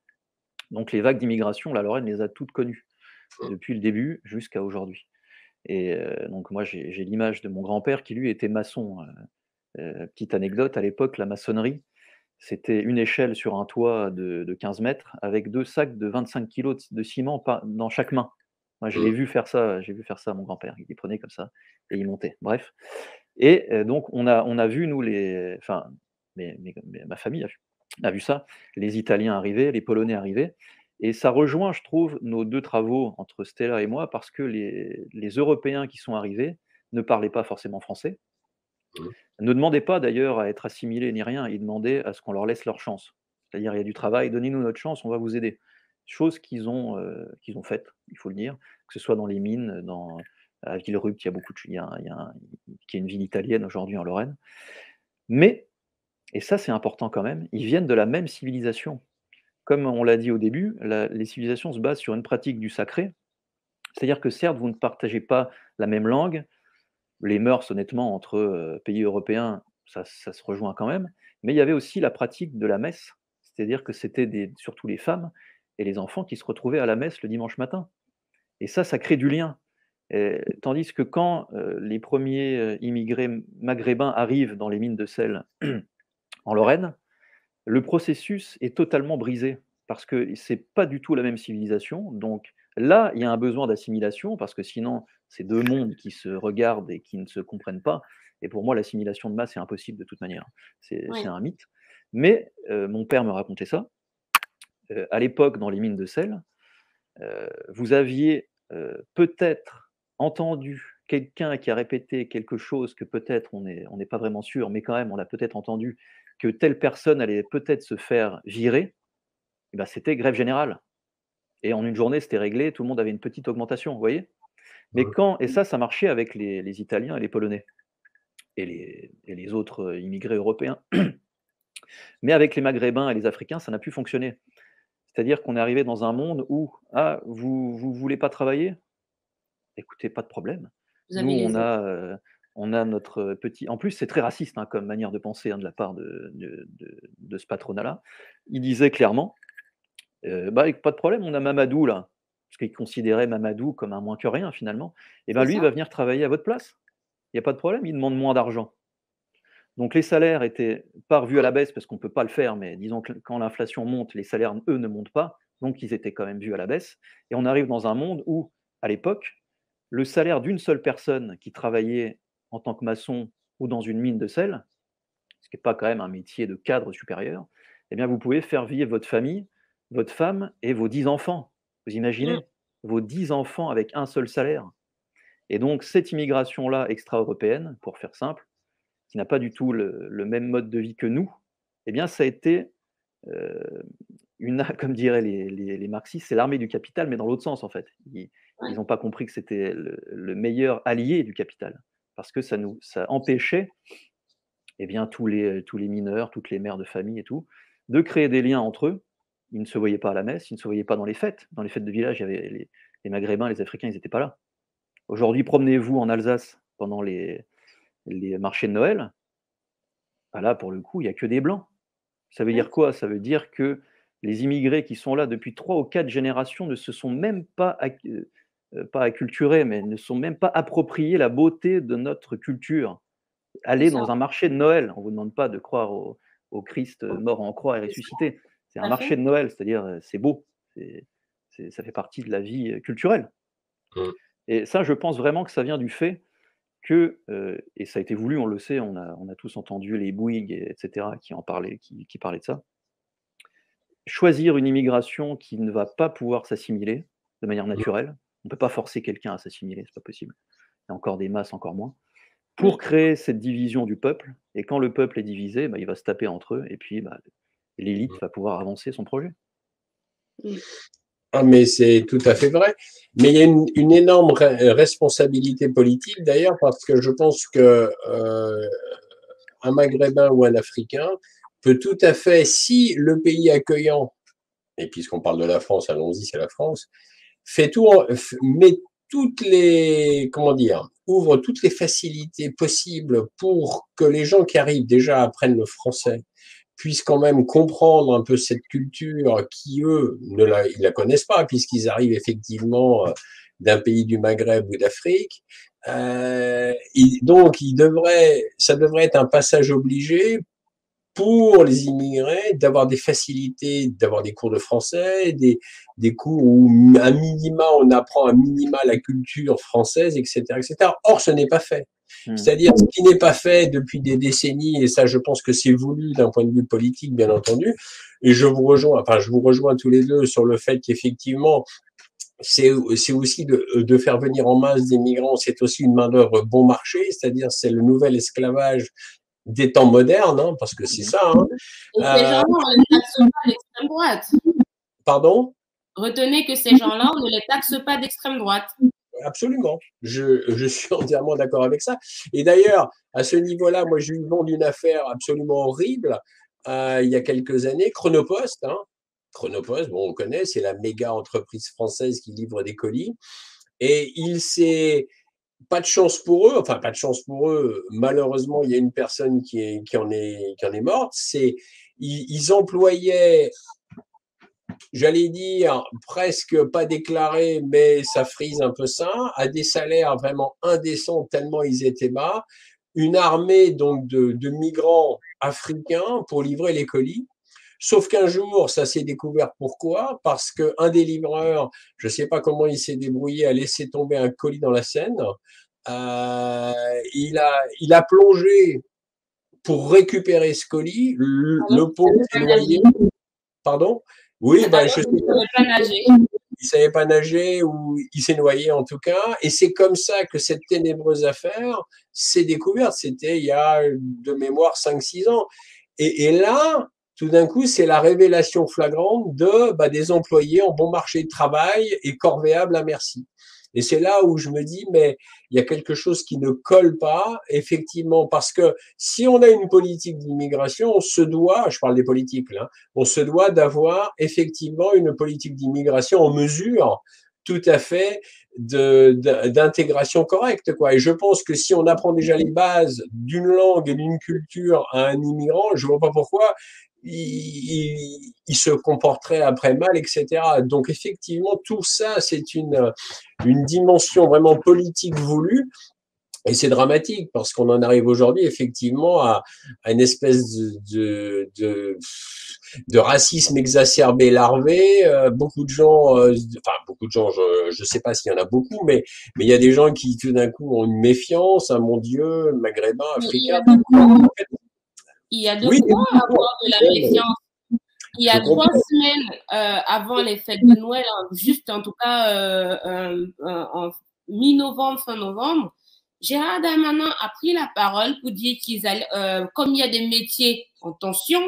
donc les vagues d'immigration, la Lorraine les a toutes connues, depuis le début jusqu'à aujourd'hui. Et donc moi j'ai l'image de mon grand-père qui lui était maçon. Petite anecdote, à l'époque, la maçonnerie, c'était une échelle sur un toit de 15 mètres avec 2 sacs de 25 kilos de ciment dans chaque main. Moi, je l'ai vu faire ça, j'ai vu faire ça à mon grand-père. Il les prenait comme ça et il montait. Bref. Et donc on a vu nous enfin ma famille a vu ça, les Italiens arriver, les Polonais arriver et ça rejoint, je trouve, nos 2 travaux entre Stella et moi parce que les Européens qui sont arrivés ne parlaient pas forcément français. Ne demandaient pas d'ailleurs à être assimilés ni rien, ils demandaient à ce qu'on leur laisse leur chance. C'est-à-dire: «Il y a du travail, donnez-nous notre chance, on va vous aider». Chose qu'ils ont faite, il faut le dire, que ce soit dans les mines, à Villerupt, il y a qui est une ville italienne aujourd'hui en Lorraine. Mais, et ça c'est important quand même, ils viennent de la même civilisation. Comme on l'a dit au début, les civilisations se basent sur une pratique du sacré. C'est-à-dire que certes, vous ne partagez pas la même langue, les mœurs, honnêtement, entre pays européens, ça se rejoint quand même. Mais il y avait aussi la pratique de la messe, c'est-à-dire que c'était surtout les femmes et les enfants qui se retrouvaient à la messe le dimanche matin. Et ça crée du lien. Tandis que quand les premiers immigrés maghrébins arrivent dans les mines de sel en Lorraine, le processus est totalement brisé parce que c'est pas du tout la même civilisation. Donc là, il y a un besoin d'assimilation parce que sinon, c'est 2 mondes qui se regardent et qui ne se comprennent pas. Et pour moi, l'assimilation de masse est impossible de toute manière. C'est un mythe. Mais mon père me racontait ça. À l'époque, dans les mines de sel, vous aviez peut-être entendu quelqu'un qui a répété quelque chose que peut-être on n'est pas vraiment sûr, mais quand même, on a peut-être entendu que telle personne allait peut-être se faire virer, et ben, c'était grève générale. Et en une journée, c'était réglé, tout le monde avait une petite augmentation, vous voyez? Mais et ça marchait avec les Italiens et les Polonais et les autres immigrés européens. Mais avec les Maghrébins et les Africains, ça n'a plus fonctionné. C'est-à-dire qu'on est arrivé dans un monde où: «Ah, vous voulez pas travailler? Écoutez, pas de problème. Nous, on a notre petit» en plus, c'est très raciste, hein, comme manière de penser, hein, de la part de ce patronat-là. Il disait clairement: pas de problème, on a Mamadou là», parce qu'il considérait Mamadou comme un moins que rien finalement. «Et ben, lui, il va venir travailler à votre place. Il y a pas de problème, il demande moins d'argent». Donc les salaires étaient pas revus à la baisse parce qu'on ne peut pas le faire, mais disons que quand l'inflation monte, les salaires, eux, ne montent pas, donc ils étaient quand même vus à la baisse. Et on arrive dans un monde où, à l'époque, le salaire d'une seule personne qui travaillait en tant que maçon ou dans une mine de sel, ce qui est pas quand même un métier de cadre supérieur, eh bien vous pouvez faire vivre votre famille, votre femme et vos 10 enfants. Vous imaginez? Vos 10 enfants avec un seul salaire. Et donc cette immigration-là extra-européenne, pour faire simple, qui n'a pas du tout le même mode de vie que nous, eh bien ça a été, comme diraient les marxistes, c'est l'armée du capital, mais dans l'autre sens en fait. Ils n'ont pas compris que c'était le meilleur allié du capital, parce que ça empêchait, eh bien, tous les mineurs, toutes les mères de famille et tout, de créer des liens entre eux. Ils ne se voyaient pas à la messe, ils ne se voyaient pas dans les fêtes. Dans les fêtes de village, il y avait les Maghrébins, les Africains, ils n'étaient pas là. Aujourd'hui, promenez-vous en Alsace pendant les marchés de Noël. Bah là, pour le coup, il n'y a que des blancs. Ça veut dire quoi? Ça veut dire que les immigrés qui sont là depuis 3 ou 4 générations ne se sont même pas acculturés, mais ne sont même pas appropriés la beauté de notre culture. Aller dans un marché de Noël, on ne vous demande pas de croire au Christ mort en croix et ressuscité. C'est un marché de Noël, c'est-à-dire c'est beau, ça fait partie de la vie culturelle. Et ça, je pense vraiment que ça vient du fait que, et ça a été voulu, on le sait, on a tous entendu les Bouygues, etc., qui en parlaient, qui parlaient de ça. Choisir une immigration qui ne va pas pouvoir s'assimiler de manière naturelle. On ne peut pas forcer quelqu'un à s'assimiler, c'est pas possible. Il y a encore des masses, encore moins. Pour créer cette division du peuple, et quand le peuple est divisé, bah, il va se taper entre eux, et puis bah, l'élite va pouvoir avancer son projet. Ah, mais c'est tout à fait vrai. Mais il y a une énorme responsabilité politique d'ailleurs, parce que je pense que un Maghrébin ou un Africain peut tout à fait, si le pays accueillant, et puisqu'on parle de la France, allons-y, c'est la France, fait tout, met toutes les, comment dire, ouvre toutes les facilités possibles pour que les gens qui arrivent déjà apprennent le français, puissent quand même comprendre un peu cette culture qui, eux, ils la connaissent pas, puisqu'ils arrivent effectivement d'un pays du Maghreb ou d'Afrique. Donc, ça devrait être un passage obligé pour les immigrés d'avoir des facilités, d'avoir des cours de français, des cours où un minima, on apprend un minima la culture française, etc., etc. Or, ce n'est pas fait. C'est-à-dire, ce qui n'est pas fait depuis des décennies, et ça, je pense que c'est voulu d'un point de vue politique, bien entendu, et je vous rejoins tous les deux sur le fait qu'effectivement, c'est aussi de faire venir en masse des migrants, c'est aussi une main-d'œuvre bon marché, c'est-à-dire c'est le nouvel esclavage des temps modernes, hein, parce que c'est ça. Hein. Et ces gens-là, on ne les taxe pas d'extrême droite. Pardon? Retenez que ces gens-là, on ne les taxe pas d'extrême droite. Absolument. Je suis entièrement d'accord avec ça. Et d'ailleurs, à ce niveau-là, moi, j'ai eu vent d'une affaire absolument horrible il y a quelques années, Chronopost. Hein. Chronopost, bon, on connaît, c'est la méga entreprise française qui livre des colis. Et pas de chance pour eux, enfin pas de chance pour eux, malheureusement il y a une personne qui en est morte, ils employaient, j'allais dire, presque pas déclarés, mais ça frise un peu ça, à des salaires vraiment indécents tellement ils étaient bas, une armée donc de migrants africains pour livrer les colis. Sauf qu'un jour, ça s'est découvert pourquoi, parce qu'un des livreurs, je ne sais pas comment il s'est débrouillé, a laissé tomber un colis dans la Seine. Il a plongé pour récupérer ce colis. Le pauvre s'est noyé. Pardon? Oui, ben, je sais pas. Il savait pas nager ou il s'est noyé en tout cas. Et c'est comme ça que cette ténébreuse affaire s'est découverte. C'était il y a de mémoire 5-6 ans. Et là, tout d'un coup, c'est la révélation flagrante des employés en bon marché de travail et corvéables à merci. Et c'est là où je me dis, mais il y a quelque chose qui ne colle pas, effectivement, parce que si on a une politique d'immigration, on se doit, je parle des politiques là, on se doit d'avoir effectivement une politique d'immigration en mesure tout à fait d'intégration correcte, quoi. Et je pense que si on apprend déjà les bases d'une langue et d'une culture à un immigrant, je vois pas pourquoi il se comporterait après mal, etc. Donc effectivement, tout ça, c'est une dimension vraiment politique voulue. Et c'est dramatique parce qu'on en arrive aujourd'hui effectivement à une espèce de racisme exacerbé, larvé. Beaucoup de gens, je sais pas s'il y en a beaucoup, mais il y a des gens qui tout d'un coup ont une méfiance, ah mon Dieu, maghrébin, africain. Il y a de quoi avoir de la méfiance. Il y a 3 semaines avant les fêtes de Noël, juste en tout cas en mi-novembre, fin novembre, Gérald Darmanin a pris la parole pour dire qu'ils allaient, comme il y a des métiers en tension,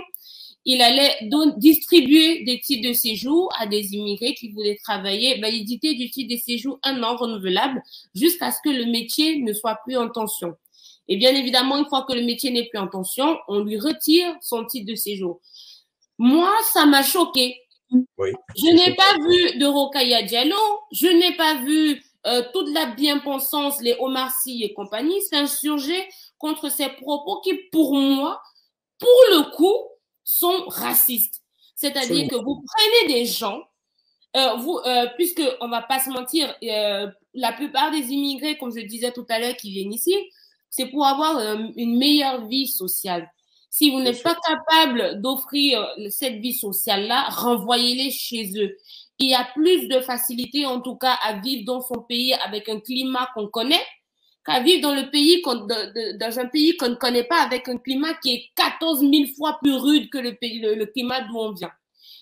il allait distribuer des titres de séjour à des immigrés qui voulaient travailler, validité du titre de séjour 1 an renouvelable jusqu'à ce que le métier ne soit plus en tension. Et bien évidemment, une fois que le métier n'est plus en tension, on lui retire son titre de séjour. Moi, ça m'a choqué. Oui. Je n'ai pas vu de Rokhaya Diallo, je n'ai pas vu toute la bien-pensance, les Omar Sy et compagnie, s'insurger contre ces propos qui, pour moi, pour le coup, sont racistes. C'est-à-dire que vous prenez des gens, puisque on va pas se mentir, la plupart des immigrés, comme je disais tout à l'heure, qui viennent ici, c'est pour avoir une meilleure vie sociale. Si vous n'êtes pas capable d'offrir cette vie sociale-là, renvoyez-les chez eux. Il y a plus de facilité, en tout cas, à vivre dans son pays avec un climat qu'on connaît, qu'à vivre dans le pays, dans un pays qu'on ne connaît pas, avec un climat qui est 14 000 fois plus rude que le climat d'où on vient.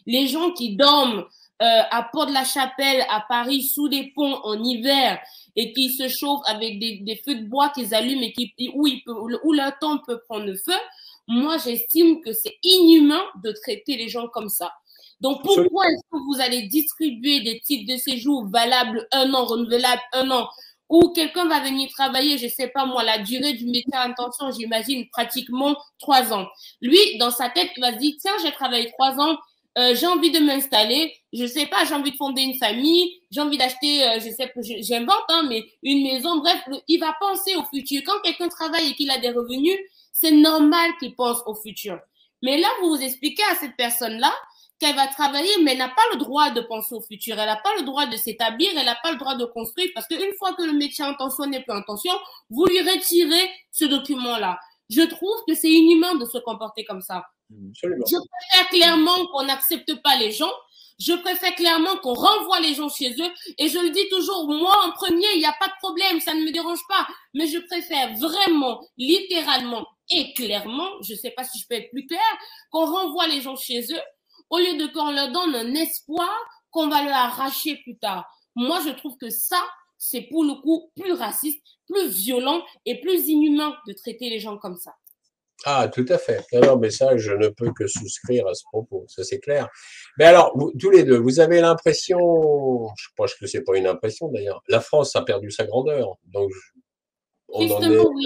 Les gens qui dorment à Port-de-la-Chapelle, à Paris, sous des ponts en hiver, et qui se chauffent avec des feux de bois qu'ils allument et où leur temps peut prendre le feu, moi, j'estime que c'est inhumain de traiter les gens comme ça. Donc, pourquoi est-ce que vous allez distribuer des titres de séjour valables 1 an, renouvelables 1 an, où quelqu'un va venir travailler, je sais pas moi, la durée du métier à intention, j'imagine pratiquement 3 ans. Lui, dans sa tête, il va se dire, tiens, j'ai travaillé 3 ans, j'ai envie de m'installer, je sais pas, j'ai envie de fonder une famille, j'ai envie d'acheter, je sais pas, j'invente, hein, mais une maison, bref, il va penser au futur. Quand quelqu'un travaille et qu'il a des revenus, c'est normal qu'il pense au futur. Mais là, vous expliquez à cette personne-là qu'elle va travailler, mais elle n'a pas le droit de penser au futur. Elle n'a pas le droit de s'établir, elle n'a pas le droit de construire, parce qu'une fois que le métier en tension n'est plus en tension, vous lui retirez ce document-là. Je trouve que c'est inhumain de se comporter comme ça. Absolument. Je préfère clairement qu'on n'accepte pas les gens. Je préfère clairement qu'on renvoie les gens chez eux. Et je le dis toujours, moi en premier, il n'y a pas de problème, ça ne me dérange pas. Mais je préfère vraiment, littéralement et clairement, je ne sais pas si je peux être plus claire, qu'on renvoie les gens chez eux au lieu de qu'on leur donne un espoir qu'on va leur arracher plus tard. Moi, je trouve que ça, c'est pour le coup plus raciste, plus violent et plus inhumain de traiter les gens comme ça. Ah, tout à fait. Non, mais ça, je ne peux que souscrire à ce propos, ça c'est clair. Mais alors, vous, tous les deux, vous avez l'impression, je pense que c'est pas une impression d'ailleurs, la France a perdu sa grandeur. Donc, on en est... Tristement, oui.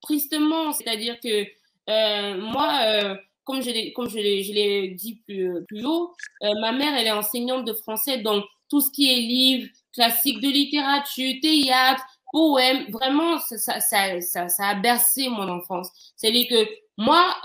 Tristement, c'est-à-dire que moi, comme je l'ai dit plus haut, ma mère, elle est enseignante de français, donc tout ce qui est livres, classiques de littérature, théâtre, poèmes, vraiment, ça a bercé mon enfance. C'est-à-dire que moi,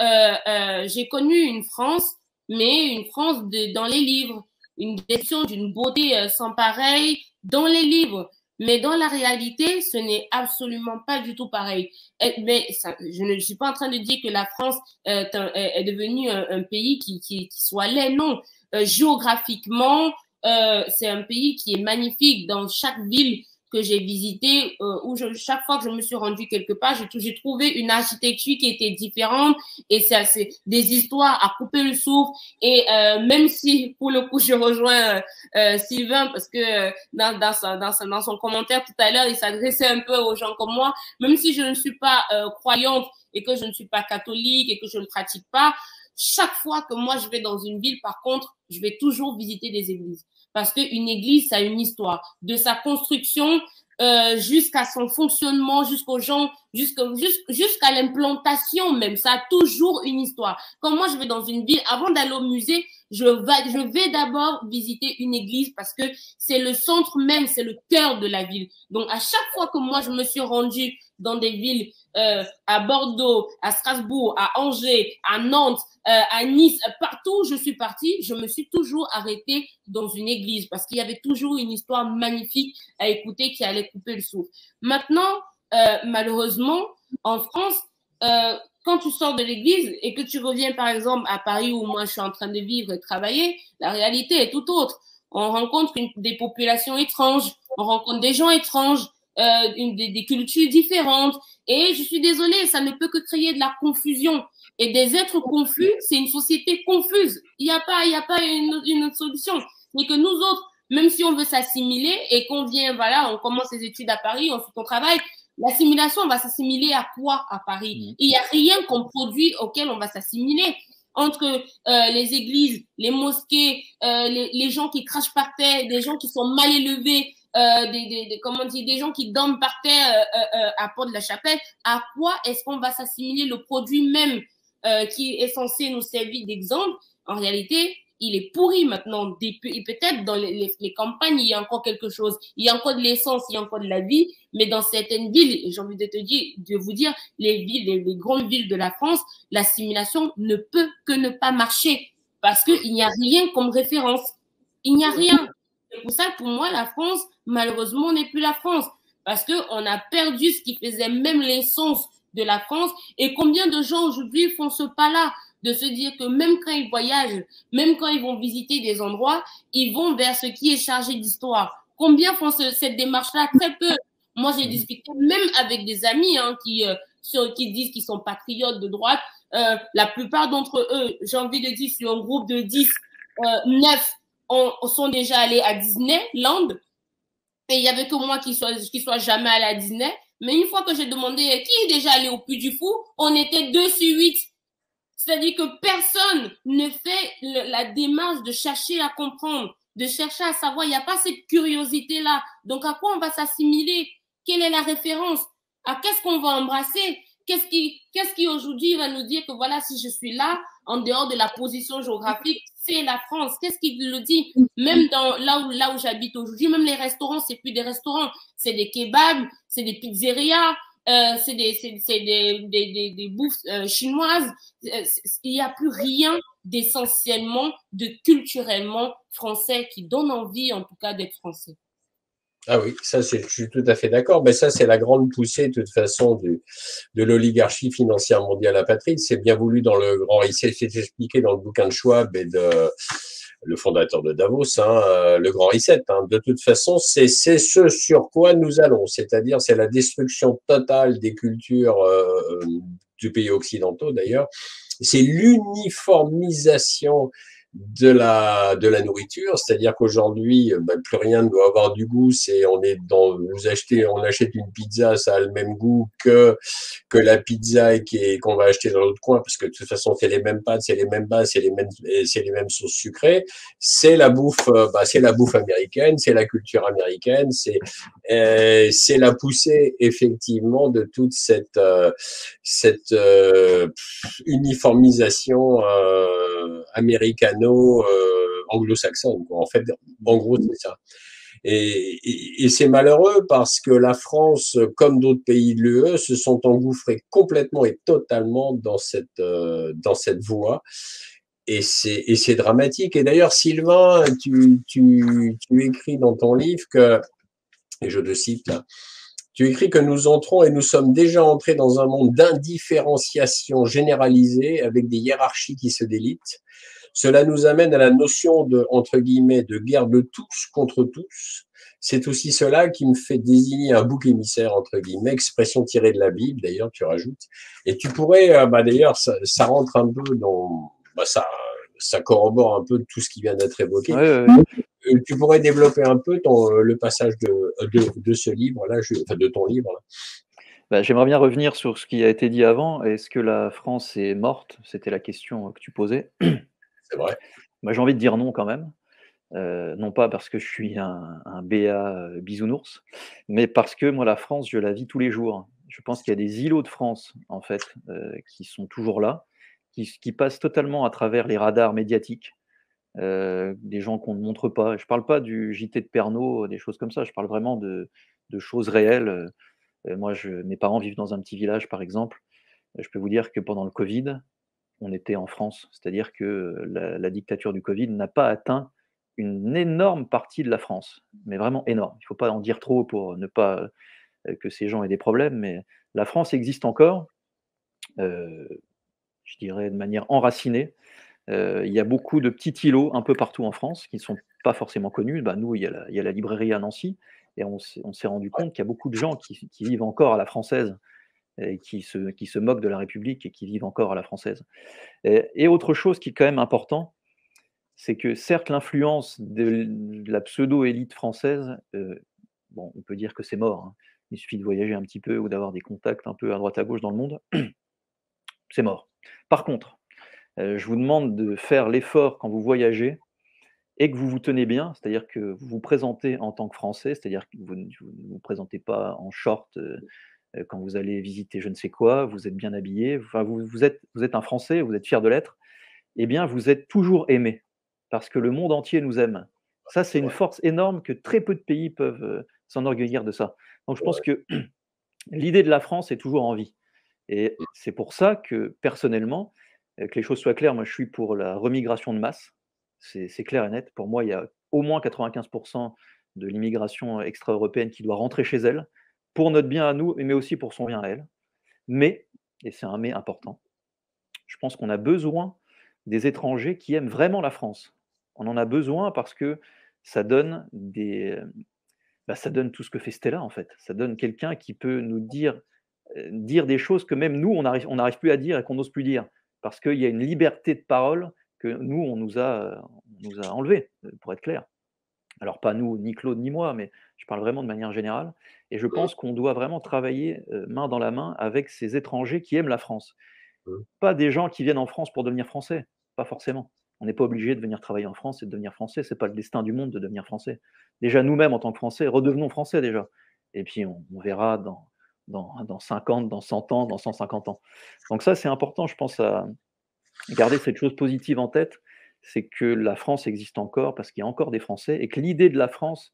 j'ai connu une France, mais une France dans les livres, une description d'une beauté sans pareil dans les livres. Mais dans la réalité, ce n'est absolument pas du tout pareil. Mais ça, je ne suis pas en train de dire que la France est devenue un pays qui soit laid. Non, géographiquement, c'est un pays qui est magnifique. Dans chaque ville que j'ai visitée, chaque fois que je me suis rendue quelque part, j'ai trouvé une architecture qui était différente et c'est des histoires à couper le souffle. Et même si, pour le coup, je rejoins Sylvain parce que dans son commentaire tout à l'heure, il s'adressait un peu aux gens comme moi, même si je ne suis pas croyante et que je ne suis pas catholique et que je ne pratique pas, chaque fois que moi je vais dans une ville, par contre, je vais toujours visiter des églises. Parce qu'une église, ça a une histoire. De sa construction jusqu'à son fonctionnement, jusqu'aux gens, jusqu'à l'implantation même. Ça a toujours une histoire. Quand moi, je vais dans une ville, avant d'aller au musée, je vais d'abord visiter une église parce que c'est le centre même, c'est le cœur de la ville. Donc, à chaque fois que moi, je me suis rendue dans des villes à Bordeaux, à Strasbourg, à Angers, à Nantes, à Nice, partout où je suis partie, je me suis toujours arrêtée dans une église parce qu'il y avait toujours une histoire magnifique à écouter qui allait couper le souffle. Maintenant, malheureusement, en France, quand tu sors de l'église et que tu reviens par exemple à Paris où moi je suis en train de vivre et travailler, la réalité est tout autre. On rencontre des populations étranges, on rencontre des gens étranges, des cultures différentes. Et je suis désolée, ça ne peut que créer de la confusion. Et des êtres confus, c'est une société confuse. Il n'y a pas une autre solution. Mais que nous autres, même si on veut s'assimiler et qu'on vient, voilà, on commence les études à Paris, on fait ton travail, l'assimilation, on va s'assimiler à quoi à Paris? Il n'y a rien qu'on produit auquel on va s'assimiler. Entre les églises, les mosquées, les gens qui crachent par terre, des gens qui sont mal élevés, des gens qui dorment par terre à Port-de-la-Chapelle, à quoi est-ce qu'on va s'assimiler le produit même qui est censé nous servir d'exemple? En réalité, il est pourri maintenant. Et peut-être dans les campagnes, il y a encore quelque chose. Il y a encore de l'essence, il y a encore de la vie. Mais dans certaines villes, j'ai envie de vous dire, les villes, les grandes villes de la France, l'assimilation ne peut que ne pas marcher parce qu'il n'y a rien comme référence. Il n'y a rien. C'est pour ça que pour moi, la France, malheureusement, n'est plus la France. Parce qu'on a perdu ce qui faisait même l'essence de la France. Et combien de gens aujourd'hui font ce pas-là, de se dire que même quand ils voyagent, même quand ils vont visiter des endroits, ils vont vers ce qui est chargé d'histoire. Combien font cette démarche-là? Très peu. Moi, j'ai discuté même avec des amis qui disent qu'ils sont patriotes de droite. La plupart d'entre eux, j'ai envie de dire, sur un groupe de 10, 9 sont déjà allés à Disneyland. Et il y avait que moi qui soit jamais allé à Disney. Mais une fois que j'ai demandé qui est déjà allé au Puy du Fou, on était 2 sur 8. C'est-à-dire que personne ne fait la démarche de chercher à comprendre, de chercher à savoir. Il n'y a pas cette curiosité-là. Donc, à quoi on va s'assimiler? Quelle est la référence? À qu'est-ce qu'on va embrasser? Qu'est-ce qui aujourd'hui va nous dire que voilà, si je suis là, en dehors de la position géographique, c'est la France? Qu'est-ce qui le dit? Même là où j'habite aujourd'hui, même les restaurants, c'est plus des restaurants, c'est des kebabs, c'est des pizzerias, c'est des bouffes chinoises. Il n'y a plus rien d'essentiellement, de culturellement français qui donne envie, en tout cas, d'être français. Ah oui, ça, je suis tout à fait d'accord. Mais ça, c'est la grande poussée, de toute façon, de l'oligarchie financière mondiale apatride. C'est bien voulu dans le grand, c'est expliqué dans le bouquin de Schwab et le fondateur de Davos, le grand reset. De toute façon, c'est ce sur quoi nous allons. C'est-à-dire, c'est la destruction totale des cultures du pays occidentaux, d'ailleurs. C'est l'uniformisation de la nourriture, c'est-à-dire qu'aujourd'hui, plus rien ne doit avoir du goût. On achète une pizza, ça a le même goût que la pizza qu'on va acheter dans l'autre coin, parce que de toute façon, c'est les mêmes pâtes, c'est les mêmes bases, c'est les mêmes sauces sucrées. C'est la bouffe américaine, c'est la culture américaine, c'est la poussée effectivement de toute cette uniformisation américano-anglo-saxonne. En fait, en gros, c'est ça. Et c'est malheureux parce que la France, comme d'autres pays de l'UE, se sont engouffrés complètement et totalement dans cette voie. Et c'est dramatique. Et d'ailleurs, Sylvain, tu écris dans ton livre que, et je te cite là, tu écris que nous entrons et nous sommes déjà entrés dans un monde d'indifférenciation généralisée avec des hiérarchies qui se délitent. Cela nous amène à la notion de, entre guillemets, de guerre de tous contre tous. C'est aussi cela qui me fait désigner un bouc émissaire, entre guillemets, expression tirée de la Bible, d'ailleurs, tu rajoutes. Et tu pourrais, d'ailleurs, ça rentre un peu dans, ça corrobore un peu tout ce qui vient d'être évoqué. Ouais. Tu pourrais développer un peu le passage de ce livre-là, de ton livre. Là. J'aimerais bien revenir sur ce qui a été dit avant. Est-ce que la France est morte? C'était la question que tu posais. C'est vrai. J'ai envie de dire non quand même. Non pas parce que je suis un BA bisounours, mais parce que moi, la France, je la vis tous les jours. Je pense qu'il y a des îlots de France, en fait, qui sont toujours là, qui passent totalement à travers les radars médiatiques, des gens qu'on ne montre pas. Je ne parle pas du JT de Pernod, des choses comme ça. Je parle vraiment de choses réelles. Moi, mes parents vivent dans un petit village, par exemple. Je peux vous dire que pendant le Covid, on était en France. C'est-à-dire que la dictature du Covid n'a pas atteint une énorme partie de la France, mais vraiment énorme. Il ne faut pas en dire trop pour ne pas que ces gens aient des problèmes, mais la France existe encore, je dirais de manière enracinée. Il y a beaucoup de petits îlots un peu partout en France qui ne sont pas forcément connus. Nous, il y a la librairie à Nancy, et on s'est rendu compte qu'il y a beaucoup de gens qui vivent encore à la française, et qui se moquent de la République et qui vivent encore à la française. Et autre chose qui est quand même important, c'est que certes, l'influence de la pseudo-élite française, on peut dire que c'est mort. Hein. Il suffit de voyager un petit peu ou d'avoir des contacts un peu à droite à gauche dans le monde. C'est mort. Par contre, je vous demande de faire l'effort quand vous voyagez et que vous vous tenez bien, c'est-à-dire que vous vous présentez en tant que Français, c'est-à-dire que vous ne vous présentez pas en short quand vous allez visiter je ne sais quoi, vous êtes bien habillé, enfin, vous êtes un Français, vous êtes fier de l'être. eh bien, vous êtes toujours aimés parce que le monde entier nous aime. Ça, c'est une Ouais, force énorme que très peu de pays peuvent s'enorgueillir de ça. Donc, je pense ouais. que l'idée de la France est toujours en vie. Et c'est pour ça que, personnellement, que les choses soient claires, moi, je suis pour la remigration de masse. C'est clair et net. Pour moi, il y a au moins 95% de l'immigration extra-européenne qui doit rentrer chez elle, pour notre bien à nous, mais aussi pour son bien à elle. Mais, et c'est un mais important, je pense qu'on a besoin des étrangers qui aiment vraiment la France. On en a besoin parce que ça donne ça donne tout ce que fait Stella, en fait. Ça donne quelqu'un qui peut nous dire des choses que même nous, on n'arrive plus à dire et qu'on n'ose plus dire. Parce qu'il y a une liberté de parole que nous, on nous a enlevée, pour être clair. Alors pas nous, ni Claude, ni moi, mais je parle vraiment de manière générale. Et je Mmh, pense qu'on doit vraiment travailler main dans la main avec ces étrangers qui aiment la France. mmh. Pas des gens qui viennent en France pour devenir français, pas forcément. On n'est pas obligé de venir travailler en France et de devenir français, c'est pas le destin du monde de devenir français. Déjà nous-mêmes en tant que Français, redevenons français déjà. Et puis on verra dans 50, dans 100 ans, dans 150 ans. Donc ça, c'est important, je pense, à garder cette chose positive en tête, c'est que la France existe encore parce qu'il y a encore des Français et que l'idée de la France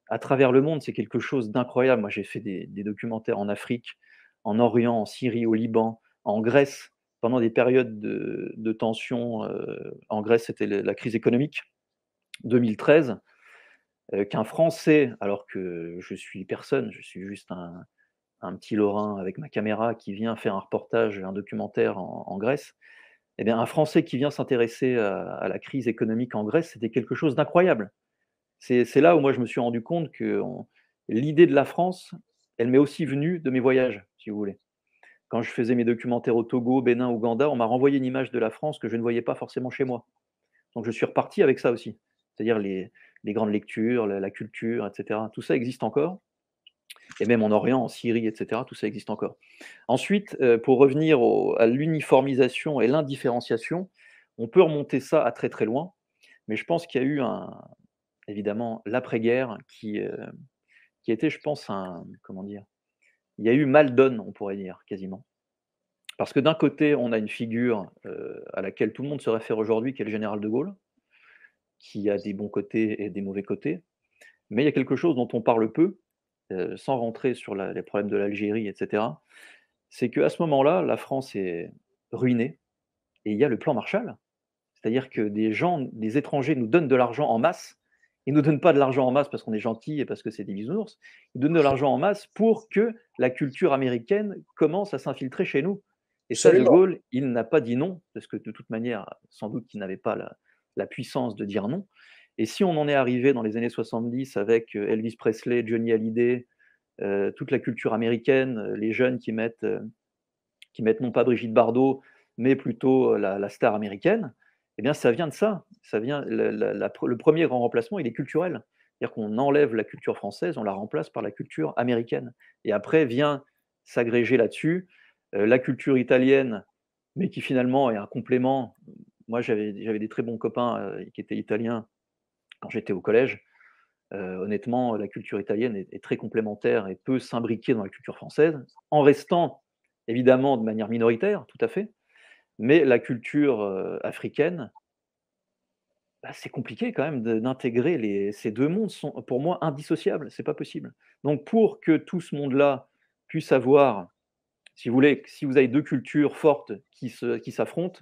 à travers le monde, c'est quelque chose d'incroyable. Moi, j'ai fait des documentaires en Afrique, en Orient, en Syrie, au Liban, en Grèce, pendant des périodes de tension. En Grèce, c'était la crise économique, 2013, qu'un Français, alors que je suis personne, je suis juste un petit Lorrain avec ma caméra qui vient faire un reportage, un documentaire en Grèce, eh bien, un Français qui vient s'intéresser à la crise économique en Grèce, c'était quelque chose d'incroyable. C'est là où moi je me suis rendu compte que l'idée de la France, elle m'est aussi venue de mes voyages, si vous voulez. Quand je faisais mes documentaires au Togo, Bénin, Ouganda, on m'a renvoyé une image de la France que je ne voyais pas forcément chez moi. Donc je suis reparti avec ça aussi. C'est-à-dire les grandes lectures, la culture, etc. Tout ça existe encore. Et même en Orient, en Syrie, etc. Tout ça existe encore. Ensuite, pour revenir à l'uniformisation et l'indifférenciation, on peut remonter ça à très très loin. Mais je pense qu'il y a eu évidemment l'après-guerre qui était, je pense, comment dire, il y a eu mal donne, on pourrait dire, quasiment. Parce que d'un côté, on a une figure à laquelle tout le monde se réfère aujourd'hui, qui est le général de Gaulle, qui a des bons côtés et des mauvais côtés. Mais il y a quelque chose dont on parle peu, sans rentrer sur les problèmes de l'Algérie, etc. C'est qu'à ce moment-là, la France est ruinée et il y a le plan Marshall. C'est-à-dire que des gens, des étrangers nous donnent de l'argent en masse. Ils ne nous donnent pas de l'argent en masse parce qu'on est gentil et parce que c'est des bisounours. Ils donnent de l'argent en masse pour que la culture américaine commence à s'infiltrer chez nous. Et ça, De Absolument. Gaulle, il n'a pas dit non, parce que de toute manière, sans doute qu'il n'avait pas la puissance de dire non. Et si on en est arrivé dans les années 70 avec Elvis Presley, Johnny Hallyday, toute la culture américaine, les jeunes qui mettent non pas Brigitte Bardot, mais plutôt la star américaine, eh bien, ça vient de ça. Ça vient, le premier grand remplacement, il est culturel. C'est-à-dire qu'on enlève la culture française, on la remplace par la culture américaine. Et après vient s'agréger là-dessus la culture italienne, mais qui finalement est un complément. Moi, j'avais des très bons copains qui étaient italiens quand j'étais au collège. Honnêtement, la culture italienne est très complémentaire et peut s'imbriquer dans la culture française, en restant évidemment de manière minoritaire, tout à fait, mais la culture africaine, c'est compliqué quand même d'intégrer ces deux mondes sont pour moi indissociables, c'est pas possible. Donc pour que tout ce monde-là puisse avoir, si vous voulez, si vous avez deux cultures fortes qui s'affrontent,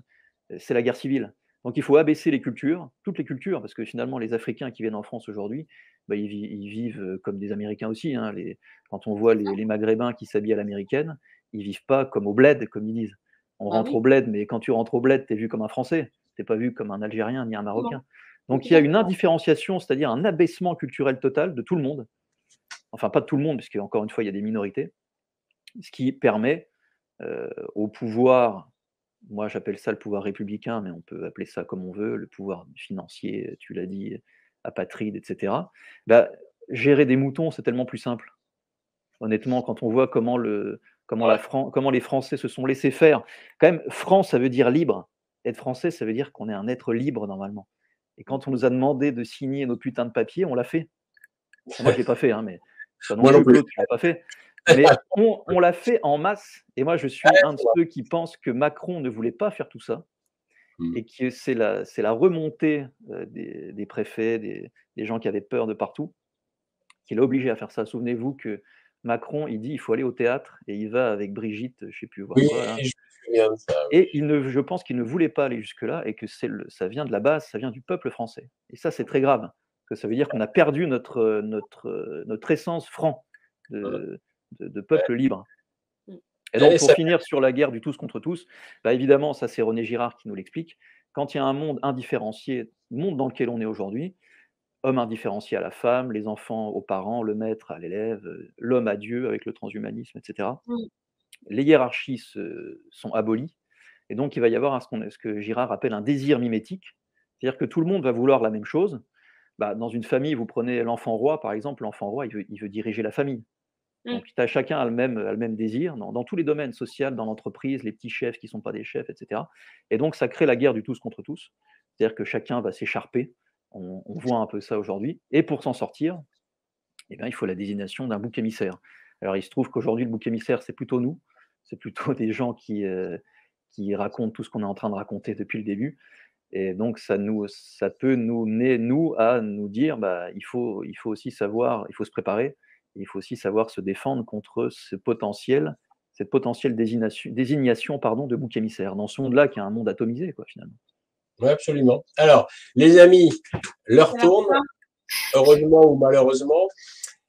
c'est la guerre civile. Donc il faut abaisser les cultures, toutes les cultures, parce que finalement les Africains qui viennent en France aujourd'hui, ils vivent comme des Américains aussi, hein. Quand on voit les Maghrébins qui s'habillent à l'américaine, ils vivent pas comme au bled, comme ils disent. On Bah rentre au oui, bled, mais quand tu rentres au bled, tu es vu comme un Français, tu n'es pas vu comme un Algérien ni un non, Marocain. je suis Donc tout il y a à une fait d'accord. indifférenciation, c'est-à-dire un abaissement culturel total de tout le monde. Enfin, pas de tout le monde, parce qu'encore une fois, il y a des minorités, ce qui permet au pouvoir, moi j'appelle ça le pouvoir républicain, mais on peut appeler ça comme on veut, le pouvoir financier, tu l'as dit, apatride, etc. Bah, gérer des moutons, c'est tellement plus simple. Honnêtement, quand on voit Ouais. comment les Français se sont laissés faire, quand même, France, ça veut dire libre. Être français, ça veut dire qu'on est un être libre normalement. Et quand on Mhm. nous a demandé de signer nos putains de papiers, on l'a fait. Moi, je ne l'ai pas fait, hein, mais toi non Moi non plus, plus. Claude, tu ne l'as pas fait. Mais on l'a fait en masse. Et moi, je suis un de ceux qui pensent que Macron ne voulait pas faire tout ça Mmh. et que c'est la remontée des préfets, des gens qui avaient peur de partout, qui l'a obligé à faire ça. Souvenez-vous que Macron, il dit il faut aller au théâtre et il va avec Brigitte, je ne sais plus voir Oui, quoi, là. je me souviens de ça, oui. Et je pense qu'il ne voulait pas aller jusque-là et que ça vient de la base, ça vient du peuple français. Et ça, c'est très grave, parce que ça veut dire qu'on a perdu notre essence franc Mmh. de peuple libre. Mmh. Et donc, pour Ça finir sur la guerre du tous contre tous, bah, évidemment, ça c'est René Girard qui nous l'explique. Quand il y a un monde indifférencié, le monde dans lequel on est aujourd'hui, homme indifférencié à la femme, les enfants aux parents, le maître à l'élève, l'homme à Dieu avec le transhumanisme, etc. Mmh. Les hiérarchies sont abolies. Et donc, il va y avoir ce que Girard appelle un désir mimétique. C'est-à-dire que tout le monde va vouloir la même chose. Bah, dans une famille, vous prenez l'enfant roi, par exemple, l'enfant roi, il veut diriger la famille. Mmh. Donc, chacun a le même désir dans tous les domaines, social, dans l'entreprise, les petits chefs qui ne sont pas des chefs, etc. Et donc, ça crée la guerre du tous contre tous. C'est-à-dire que chacun va s'écharper. On voit un peu ça aujourd'hui. Et pour s'en sortir, eh bien, il faut la désignation d'un bouc émissaire. Alors, il se trouve qu'aujourd'hui, le bouc émissaire, c'est plutôt nous. C'est plutôt des gens qui racontent tout ce qu'on est en train de raconter depuis le début. Et donc, ça peut nous mener, nous, à nous dire, bah, il faut aussi savoir, il faut se préparer, et il faut aussi savoir se défendre contre cette potentielle désignation pardon, de bouc émissaire, dans ce monde-là qui est un monde atomisé, quoi, finalement. Oui, absolument. Alors, les amis, l'heure C'est la tourne, fin. heureusement ou malheureusement.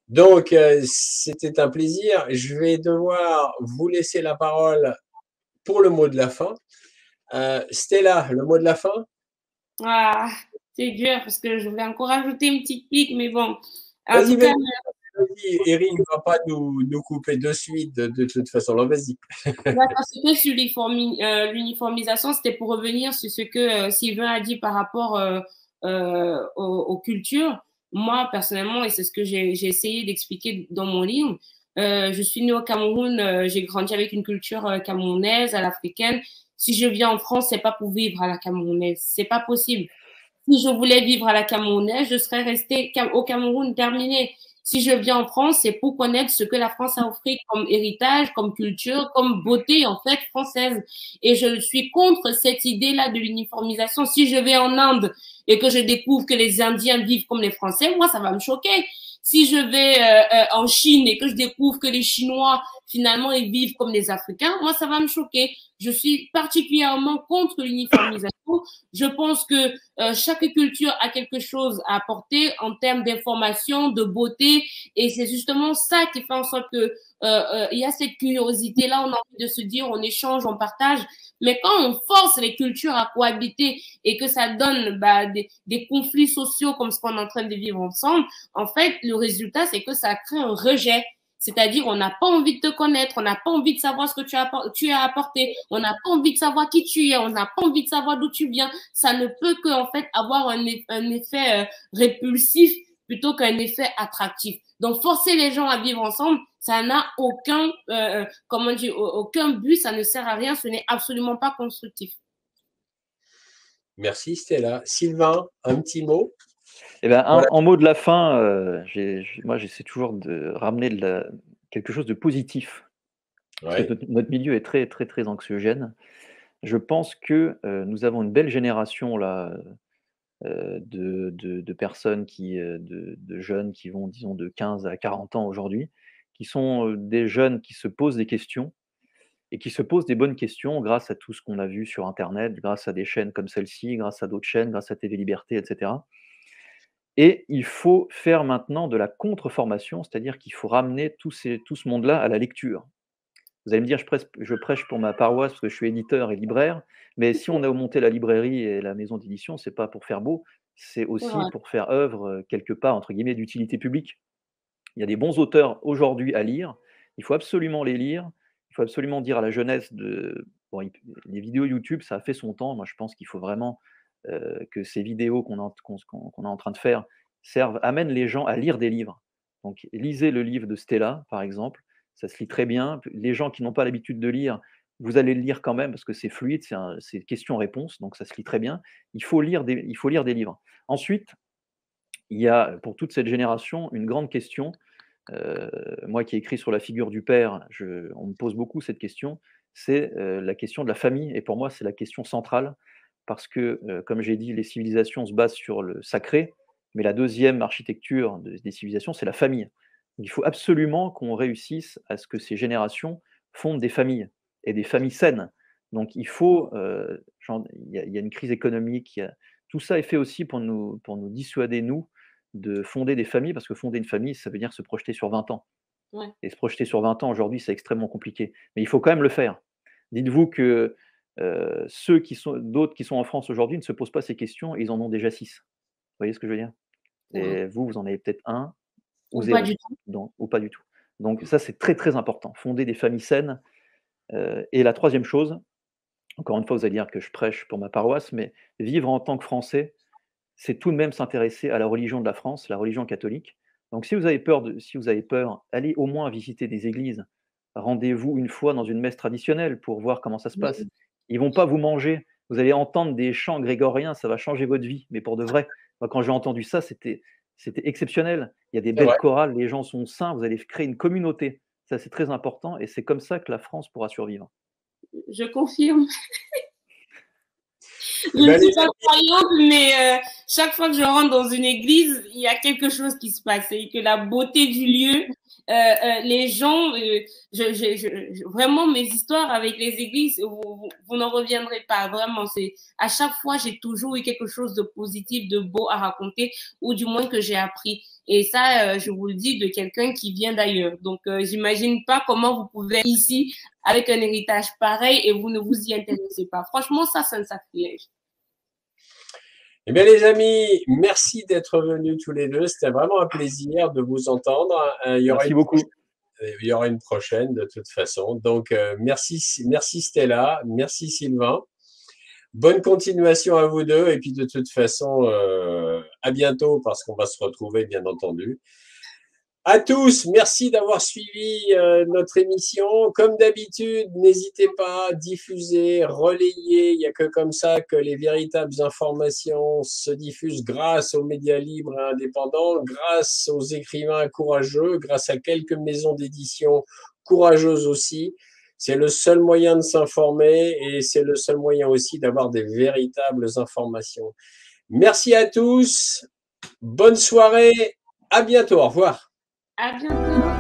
Donc, c'était un plaisir. Je vais devoir vous laisser la parole pour le mot de la fin. Stella, le mot de la fin? Ah, c'est dur parce que je voulais encore ajouter une petite pique, mais bon. En Vas-y, tout cas, vas-y. Erin ne va pas nous couper de suite de toute façon. Alors, vas-y. d'accord, c'était sur l'uniformisation, c'était pour revenir sur ce que Sylvain a dit par rapport aux cultures. Moi, personnellement, et c'est ce que j'ai essayé d'expliquer dans mon livre, je suis née au Cameroun, j'ai grandi avec une culture camerounaise, à l'africaine. Si je viens en France, c'est pas pour vivre à la camerounaise, c'est pas possible. Si je voulais vivre à la camerounaise, je serais restée au Cameroun, terminé. Si je viens en France, c'est pour connaître ce que la France a offert comme héritage, comme culture, comme beauté, en fait, française. Et je suis contre cette idée-là de l'uniformisation. Si je vais en Inde et que je découvre que les Indiens vivent comme les Français, moi, ça va me choquer. Si je vais en Chine et que je découvre que les Chinois, finalement, ils vivent comme les Africains, moi, ça va me choquer. Je suis particulièrement contre l'uniformisation. Je pense que chaque culture a quelque chose à apporter en termes d'information, de beauté, et c'est justement ça qui fait en sorte que il y a cette curiosité-là, on a envie de se dire, on échange, on partage, mais quand on force les cultures à cohabiter et que ça donne des conflits sociaux comme ce qu'on est en train de vivre ensemble, en fait, le résultat, c'est que ça crée un rejet. C'est-à-dire, on n'a pas envie de te connaître, on n'a pas envie de savoir ce que tu as apporté, on n'a pas envie de savoir qui tu es, on n'a pas envie de savoir d'où tu viens. Ça ne peut que, en fait, avoir un effet répulsif plutôt qu'un effet attractif. Donc, forcer les gens à vivre ensemble, ça n'a aucun, comment dire, aucun but, ça ne sert à rien, ce n'est absolument pas constructif. Merci, Stella. Sylvain, un petit mot? Eh ben, Voilà. en mot de la fin, moi j'essaie toujours de ramener quelque chose de positif. Parce Ouais. que notre milieu est très, très, très anxiogène. Je pense que nous avons une belle génération là, de personnes de jeunes qui vont, disons, de 15 à 40 ans aujourd'hui, qui sont des jeunes qui se posent des questions et qui se posent des bonnes questions grâce à tout ce qu'on a vu sur Internet, grâce à des chaînes comme celle-ci, grâce à d'autres chaînes, grâce à TV Liberté, etc. Et il faut faire maintenant de la contre-formation, c'est-à-dire qu'il faut ramener tout ce monde-là à la lecture. Vous allez me dire, je prêche pour ma paroisse parce que je suis éditeur et libraire, mais si on a monté la librairie et la maison d'édition, c'est pas pour faire beau, c'est C'est aussi vrai. pour faire œuvre, quelque part, entre guillemets, «d'utilité publique». Il y a des bons auteurs aujourd'hui à lire, il faut absolument les lire, il faut absolument dire à la jeunesse bon, les vidéos YouTube, ça a fait son temps. Moi, je pense qu'il faut vraiment que ces vidéos qu'on est en train de faire amènent les gens à lire des livres. Donc, lisez le livre de Stella, par exemple, ça se lit très bien. Les gens qui n'ont pas l'habitude de lire, vous allez le lire quand même parce que c'est fluide, c'est question-réponse, donc ça se lit très bien. Il faut lire des livres. Ensuite, il y a pour toute cette génération une grande question. Moi qui ai écrit sur la figure du père, on me pose beaucoup cette question. C'est la question de la famille, et pour moi, c'est la question centrale. parce que, comme j'ai dit, les civilisations se basent sur le sacré, mais la deuxième architecture des civilisations, c'est la famille. Il faut absolument qu'on réussisse à ce que ces générations fondent des familles et des familles saines. Donc il faut, il y a une crise économique, tout ça est fait aussi pour nous dissuader, nous, de fonder des familles, parce que fonder une famille, ça veut dire se projeter sur 20 ans. Ouais. Et se projeter sur 20 ans aujourd'hui, c'est extrêmement compliqué. Mais il faut quand même le faire. Dites-vous que d'autres qui sont en France aujourd'hui ne se posent pas ces questions et ils en ont déjà 6. Vous voyez ce que je veux dire? Et vous en avez peut-être 1 ou Ou pas 0, du tout. ou pas du tout. Donc ça, c'est très, très important. Fonder des familles saines. Et la troisième chose, encore une fois, vous allez dire que je prêche pour ma paroisse, mais vivre en tant que Français, c'est tout de même s'intéresser à la religion de la France, la religion catholique. Donc si vous avez peur, allez au moins visiter des églises. Rendez-vous une fois dans une messe traditionnelle pour voir comment ça se passe. Ils vont pas vous manger. Vous allez entendre des chants grégoriens, ça va changer votre vie, mais pour de vrai. Moi, quand j'ai entendu ça, c'était exceptionnel. Il y a des C'est belles vrai. chorales, les gens sont saints, vous allez créer une communauté. Ça, c'est très important et c'est comme ça que la France pourra survivre. Je confirme. Je Ben, ne suis les pas amis, croyante, mais chaque fois que je rentre dans une église, il y a quelque chose qui se passe. Et que la beauté du lieu, les gens, vraiment mes histoires avec les églises, vous n'en reviendrez pas. Vraiment, à chaque fois, j'ai toujours eu quelque chose de positif, de beau à raconter, ou du moins que j'ai appris. Et ça, je vous le dis de quelqu'un qui vient d'ailleurs. Donc, j'imagine pas comment vous pouvez être ici avec un héritage pareil et vous ne vous y intéressez pas. Franchement, ça, c'est un sacrilège. eh bien, les amis, merci d'être venus tous les deux. C'était vraiment un plaisir de vous entendre. Merci beaucoup. Il y aura une prochaine de toute façon. Donc, merci Stella, merci Sylvain. Bonne continuation à vous deux. Et puis, de toute façon, à bientôt parce qu'on va se retrouver, bien entendu. À tous, merci d'avoir suivi notre émission. Comme d'habitude, n'hésitez pas à diffuser, relayer. Il n'y a que comme ça que les véritables informations se diffusent grâce aux médias libres et indépendants, grâce aux écrivains courageux, grâce à quelques maisons d'édition courageuses aussi. C'est le seul moyen de s'informer et c'est le seul moyen aussi d'avoir des véritables informations. Merci à tous. Bonne soirée. À bientôt. Au revoir. À bientôt.